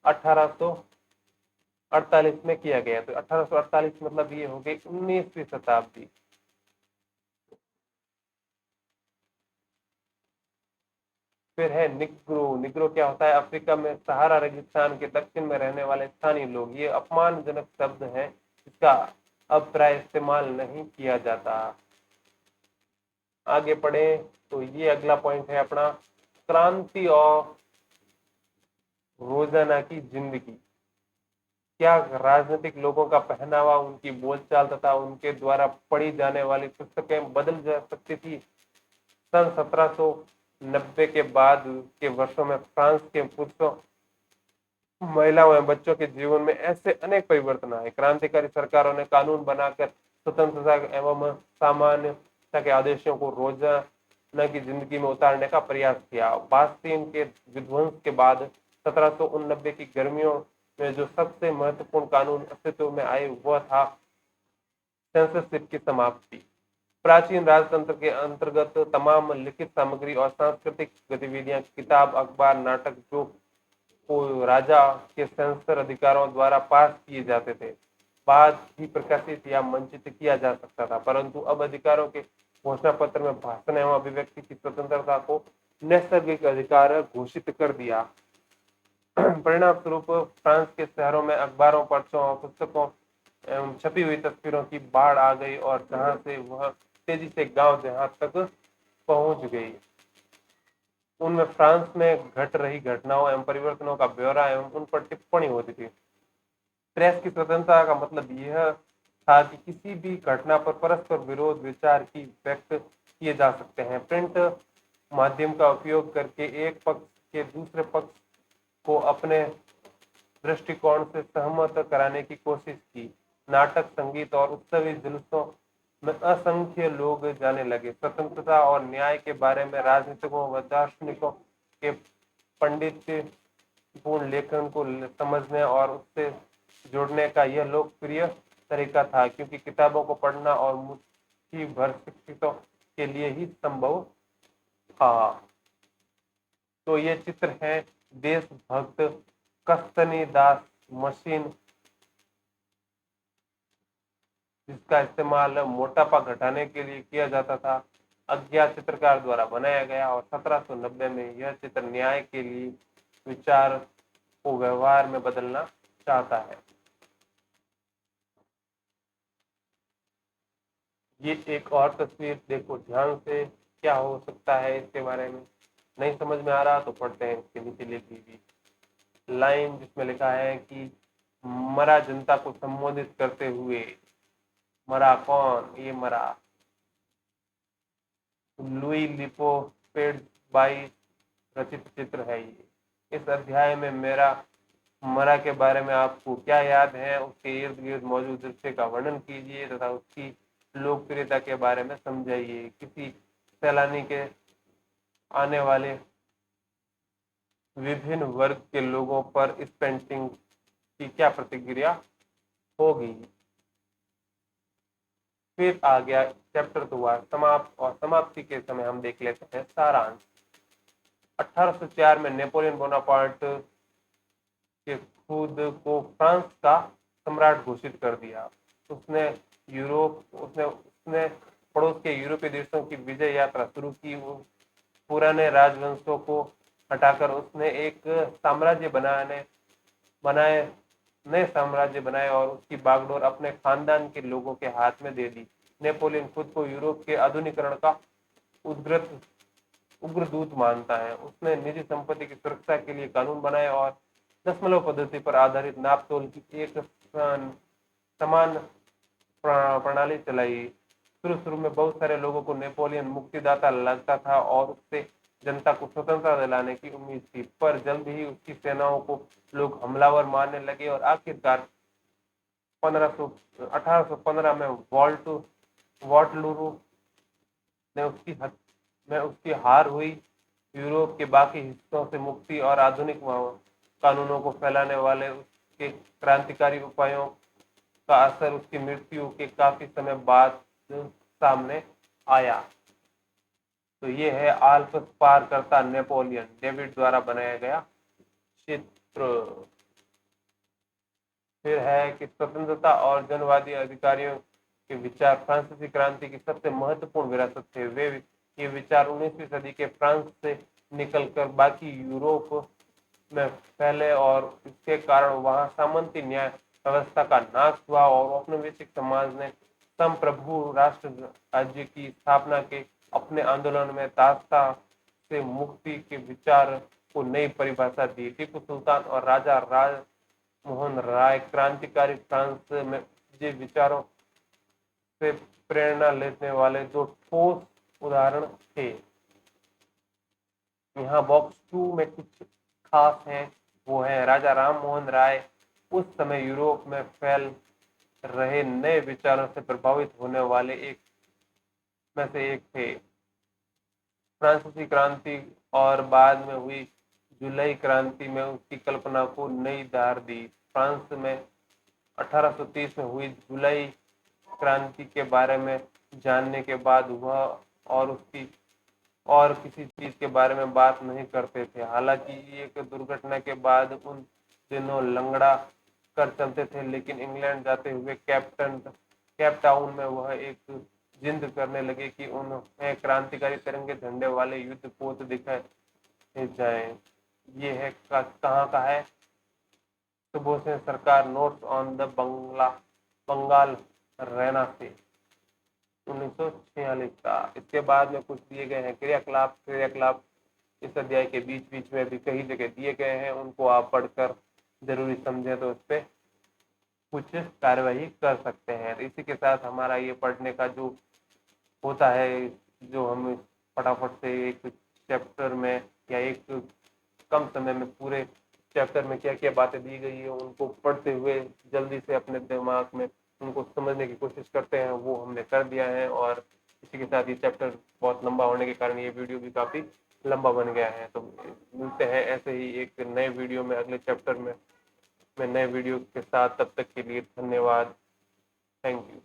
1848 में किया गया। तो 1848 मतलब ये हो गई 19वीं शताब्दी। फिर है निग्रो। निग्रो क्या होता है? अफ्रीका में सहारा रेगिस्तान के दक्षिण में रहने वाले स्थानीय लोग। ये अपमानजनक शब्द है, इसका अब प्राय इस्तेमाल नहीं किया जाता। आगे पढ़े तो ये अगला पॉइंट है अपना, क्रांति और रोजाना की जिंदगी। क्या राजनीतिक लोगों का पहनावा, उनकी बोलचाल तथा उनके द्वारा पढ़ी जाने वाली पुस्तकें बदल जा सकती थी? सन 1790 के बाद के वर्षों में फ्रांस के पुरुषों, महिलाओं एवं बच्चों के जीवन में ऐसे अनेक परिवर्तन आए। क्रांतिकारी सरकारों ने कानून बनाकर स्वतंत्रता एवं सामान्यता के आदेशों को रोजाना की जिंदगी में उतारने का प्रयास किया। बास्तीन के विध्वंस के बाद 1789 की गर्मियों में जो सबसे महत्वपूर्ण कानून अस्तित्व में आए वह था सेंसरशिप की समाप्ति। प्राचीन राजतंत्र के अंतर्गत तमाम लिखित सामग्री और सांस्कृतिक गतिविधियां, किताब, अखबार, नाटक जो को राजा के सेंसर अधिकारों द्वारा पास किए जाते थे, बाद ही प्रकाशित या मंचित किया जा सकता था, परंतु अब अधिकारों के घोषणा पत्र में भाषण एवं अभिव्यक्ति की स्वतंत्रता को नैसर्गिक अधिकार घोषित कर दिया। परिणाम स्वरूप फ्रांस के शहरों में अखबारों, पर्चों और पुस्तकों एवं छपी हुई तस्वीरों की बाढ़ आ गई और जहां से वह तेजी से गांव जहां तक पहुंच गई। उनमें फ्रांस में घट रही घटनाओं एवं परिवर्तनों का ब्यौरा एवं उन पर टिप्पणी होती थी। प्रेस की स्वतंत्रता का मतलब यह था कि किसी भी घटना पर परस्पर विरोध विचार की व्यक्त किए जा सकते हैं। प्रिंट माध्यम का उपयोग करके एक पक्ष के दूसरे पक्ष को अपने दृष्टिकोण से सहमत कराने की कोशिश की। नाटक, संगीत और उत्सवी जुलूसों में असंख्य लोग जाने लगे। स्वतंत्रता और न्याय के बारे में राजनीतिकों व दार्शनिकों के पंडितपूर्ण लेखन को समझने और उससे जोड़ने का यह लोकप्रिय तरीका था, क्योंकि किताबों को पढ़ना और मुट्ठी भर शिक्षितों के लिए ही संभव था। तो ये चित्र है देशभक्त कस्तनी दास मशीन, जिसका इस्तेमाल मोटापा घटाने के लिए किया जाता था। अज्ञात चित्रकार द्वारा बनाया गया और 1790 में यह चित्र न्याय के लिए विचार को व्यवहार में बदलना चाहता है। ये एक और तस्वीर देखो ध्यान से, क्या हो सकता है इसके बारे में नहीं समझ में आ रहा तो पढ़ते हैं। इसके नीचे लिखी हुई लाइन जिसमें लिखा है कि मरा जनता को संबोधित करते हुए। मरा कौन? ये मरा लुई लिपो पेड बाई रचित चित्र है ये। इस अध्याय में मेरा मरा के बारे में आपको क्या याद है, उसके इर्द गिर्द मौजूद दृश्य का वर्णन कीजिए तथा उसकी लोकप्रियता के बारे में समझाइए। किसी सैलानी के आने वाले विभिन्न वर्ग के लोगों पर इस पेंटिंग की क्या प्रतिक्रिया होगी। फिर आ गया चैप्टर 2 समाप्त, और समाप्ति के समय हम देख लेते हैं सारांश। 1804 में नेपोलियन बोनापार्ट के खुद को फ्रांस का सम्राट घोषित कर दिया। उसने उसने पड़ोस के यूरोपीय देशों की विजय यात्रा शुरू की। पुराने राजवंशों को हटाकर उसने एक साम्राज्य बनाए नए साम्राज्य बनाए और उसकी बागडोर अपने खानदान के लोगों के हाथ में दे दी। नेपोलियन खुद को यूरोप के आधुनिकरण का उग्रदूत मानता है। उसने निजी संपत्ति की सुरक्षा के लिए कानून बनाए और दशमलव पद्धति पर आधारित नापतोल की एक समान प्रणाली चलाई। शुरू में बहुत सारे लोगों को नेपोलियन मुक्तिदाता लगता था और उससे जनता को स्वतंत्रता दिलाने की उम्मीद थी, पर जल्द ही उसकी सेनाओं को लोग हमलावर मारने लगे और आखिरकार 1815 में वाटरलू में उसकी हार हुई। यूरोप के बाकी हिस्सों से मुक्ति और आधुनिक कानूनों को फैलाने वाले उसके क्रांतिकारी उपायों का असर उसकी मृत्यु के काफी समय बाद सामने आया। तो ये है आल्प्स पार करता नेपोलियन, डेविड द्वारा बनाया गया चित्र। फिर है कि स्वतंत्रता और जनवादी अधिकारियों के विचार फ्रांसीसी क्रांति की सबसे महत्वपूर्ण विरासत थे। ये विचार 19वीं सदी के फ्रांस से निकलकर बाकी यूरोप में फैले और इसके कारण वहां सामंती न्याय व्यवस्था का नाश हुआ और औपनिवेशिक समाज ने संप्रभु राष्ट्र राज्य की स्थापना के अपने आंदोलन में दासता से मुक्ति के विचार को नई परिभाषा दी। टीपू सुल्तान और राजा राज मोहन राय क्रांतिकारी फ्रांस में ये विचारों से प्रेरणा लेने वाले दो ठोस उदाहरण थे। यहाँ बॉक्स 2 में कुछ खास है, वो है राजा राम मोहन राय उस समय यूरोप में फैल रहे नए विचारों से प्रभावित होने वाले में से एक थे। फ्रांसीसी क्रांति और बाद में हुई जुलाई क्रांति में उसकी कल्पना को नई धार दी। फ्रांस में 1830 में हुई जुलाई क्रांति के बारे में जानने के बाद वह और किसी चीज के बारे में बात नहीं करते थे। हालांकि एक दुर्घटना के बाद उन दिनों लंगड़ा कर चलते थे, लेकिन इंग्लैंड जाते हुए केप टाउन में वह एक जिद करने लगे कि उन्हें क्रांतिकारी तिरंगे झंडे वाले युद्ध पोत दिखाए जाए। ये है कहाँ का है? Subodh Sarkar notes on the Bengal रैना से 1946 का। इसके बाद में कुछ दिए गए हैं क्रियाकलाप इस अध्याय के बीच बीच में भी कई जगह दिए गए हैं, उनको आप पढ़कर जरूरी समझे तो उस पर कुछ कार्यवाही कर सकते हैं। इसी के साथ हमारा ये पढ़ने का जो होता है, जो हम फटाफट से एक चैप्टर में या एक कम समय में पूरे चैप्टर में क्या क्या बातें दी गई है उनको पढ़ते हुए जल्दी से अपने दिमाग में उनको समझने की कोशिश करते हैं, वो हमने कर दिया है। और इसी के साथ ये चैप्टर बहुत लंबा होने के कारण ये वीडियो भी काफी लंबा बन गया है। तो मिलते हैं ऐसे ही एक नए वीडियो में अगले चैप्टर में नए वीडियो के साथ। तब तक के लिए धन्यवाद। Thank you.